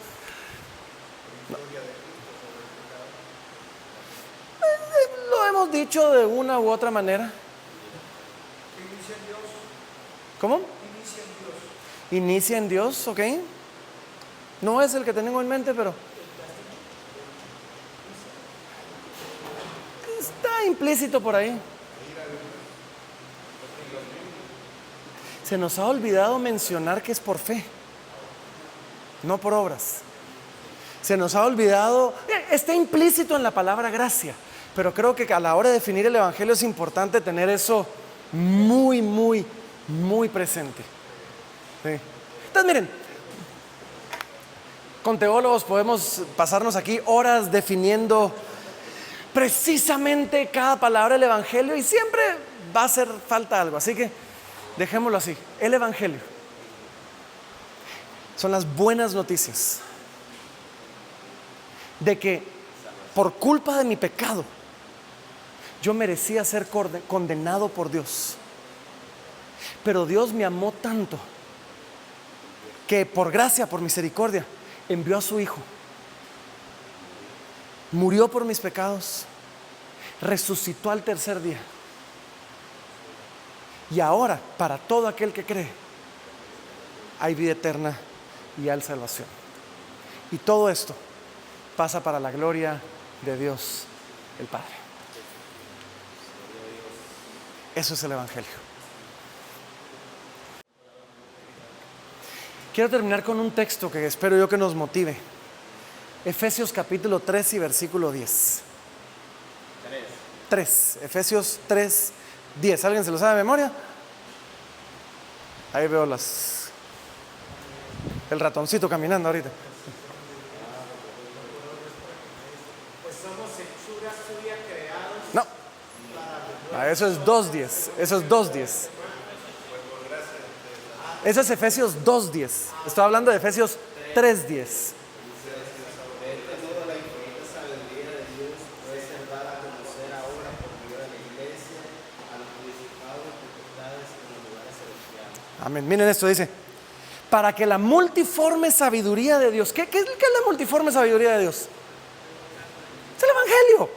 Lo hemos dicho de una u otra manera. Inicia en Dios, ¿Cómo? inicia en Dios. Inicia en Dios, ok. No es el que tengo en mente, pero está implícito por ahí. Se nos ha olvidado mencionar que es por fe, no por obras. Se nos ha olvidado, está implícito en la palabra gracia, Pero creo que a la hora de definir el Evangelio es importante tener eso muy, muy, muy presente. ¿Sí? Entonces miren, con teólogos podemos pasarnos aquí horas definiendo precisamente cada palabra del Evangelio y siempre va a hacer falta algo. Así que dejémoslo así. El Evangelio son las buenas noticias de que por culpa de mi pecado yo merecía ser condenado por Dios. Pero Dios me amó tanto que por gracia, por misericordia, envió a su Hijo. Murió por mis pecados, resucitó al tercer día. Y ahora, para todo aquel que cree, hay vida eterna y hay salvación. Y todo esto pasa para la gloria de Dios el Padre. Eso es el Evangelio. Quiero terminar con un texto que espero yo que nos motive. Efesios capítulo 3 y versículo 10. 3. Efesios 3, 10. ¿Alguien se lo sabe de memoria? Ahí veo el ratoncito caminando ahorita. Pues somos hechura suya creados. No. Eso es 2.10. Eso es 2.10. Eso es Efesios 2.10. Estoy hablando de Efesios 3.10. Amén. Miren esto, dice: para que la multiforme sabiduría de Dios. ¿Qué es la multiforme sabiduría de Dios? Es el Evangelio.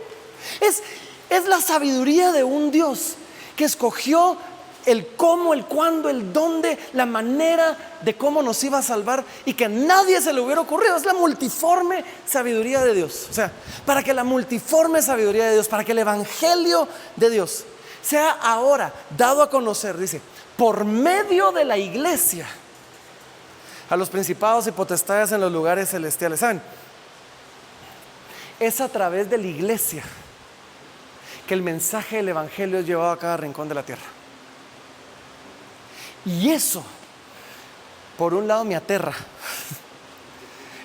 Es la sabiduría de un Dios que escogió el cómo, el cuándo, el dónde, la manera de cómo nos iba a salvar y que a nadie se le hubiera ocurrido. Es la multiforme sabiduría de Dios. O sea, para que la multiforme sabiduría de Dios, para que el Evangelio de Dios sea ahora dado a conocer, dice, por medio de la iglesia, a los principados y potestades en los lugares celestiales. ¿Saben? Es a través de la iglesia que el mensaje del Evangelio es llevado a cada rincón de la tierra. Y eso, por un lado me aterra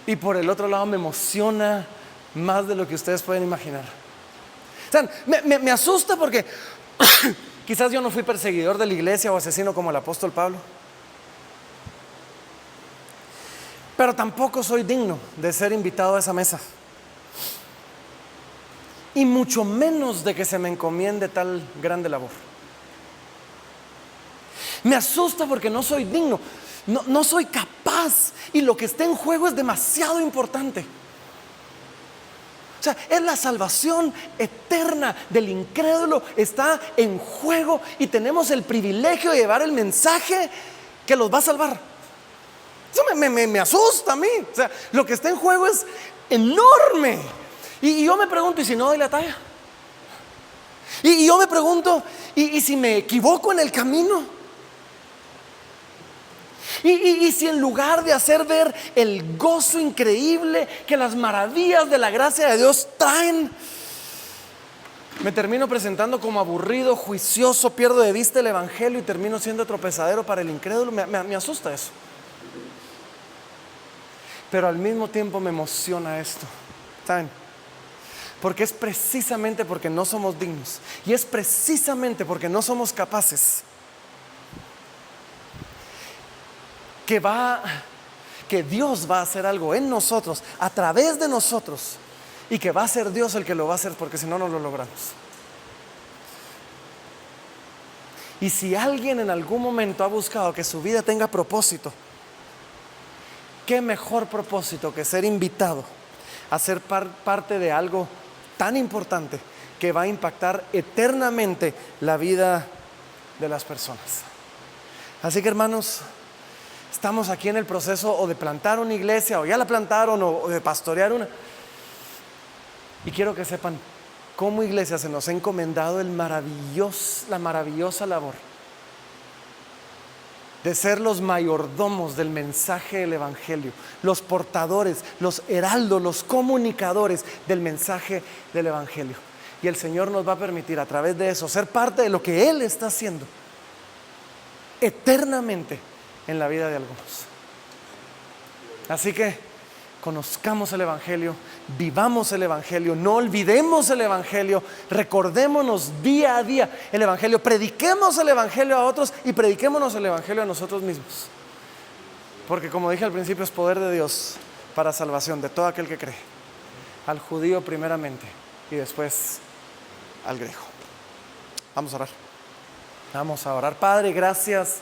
y por el otro lado me emociona más de lo que ustedes pueden imaginar. O sea, me asusta porque quizás yo no fui perseguidor de la iglesia o asesino como el apóstol Pablo, pero tampoco soy digno de ser invitado a esa mesa, y mucho menos de que se me encomiende tal grande labor. Me asusta porque no soy digno, no soy capaz, y lo que está en juego es demasiado importante. O sea, es la salvación eterna del incrédulo, está en juego y tenemos el privilegio de llevar el mensaje que los va a salvar. Eso me asusta a mí. O sea, lo que está en juego es enorme. Y yo me pregunto, ¿y si no doy la talla? Y yo me pregunto, ¿y si me equivoco en el camino? Y si en lugar de hacer ver el gozo increíble que las maravillas de la gracia de Dios traen, me termino presentando como aburrido, juicioso, pierdo de vista el Evangelio y termino siendo tropezadero para el incrédulo. Me asusta eso. Pero al mismo tiempo me emociona esto, ¿saben? Porque es precisamente porque no somos dignos, y es precisamente porque no somos capaces, que Dios va a hacer algo en nosotros, a través de nosotros, y que va a ser Dios el que lo va a hacer, porque si no, no lo logramos. Y si alguien en algún momento ha buscado que su vida tenga propósito, qué mejor propósito que ser invitado a ser parte de algo tan importante que va a impactar eternamente la vida de las personas. Así que, hermanos, estamos aquí en el proceso o de plantar una iglesia, o ya la plantaron, o de pastorear una. Y quiero que sepan, como iglesia se nos ha encomendado la maravillosa labor de ser los mayordomos del mensaje del Evangelio, los portadores, los heraldos, los comunicadores del mensaje del Evangelio. Y el Señor nos va a permitir a través de eso ser parte de lo que Él está haciendo eternamente en la vida de algunos. Así que conozcamos el Evangelio, vivamos el Evangelio, no olvidemos el Evangelio, recordémonos día a día el Evangelio, prediquemos el Evangelio a otros y prediquémonos el Evangelio a nosotros mismos. Porque como dije al principio, es poder de Dios para salvación de todo aquel que cree, al judío primeramente y después al griego. Vamos a orar. Vamos a orar. Padre, gracias.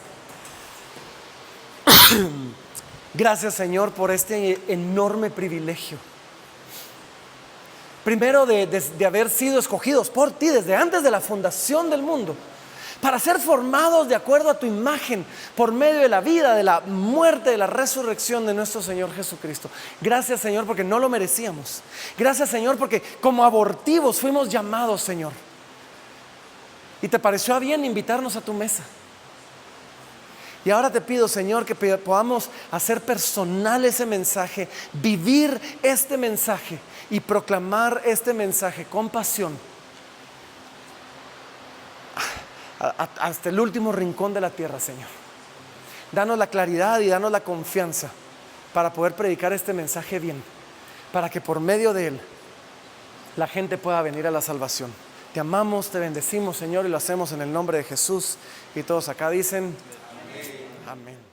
Gracias, Señor, por este enorme privilegio. Primero de haber sido escogidos por ti desde antes de la fundación del mundo, para ser formados de acuerdo a tu imagen por medio de la vida, de la muerte, de la resurrección de nuestro Señor Jesucristo. Gracias, Señor, porque no lo merecíamos. Gracias, Señor, porque como abortivos fuimos llamados, Señor. Y te pareció bien invitarnos a tu mesa. Y ahora te pido, Señor, que podamos hacer personal ese mensaje, vivir este mensaje y proclamar este mensaje con pasión hasta el último rincón de la tierra, Señor. Danos la claridad y danos la confianza para poder predicar este mensaje bien, para que por medio de él la gente pueda venir a la salvación. Te amamos, te bendecimos, Señor, y lo hacemos en el nombre de Jesús. Y todos acá dicen amén.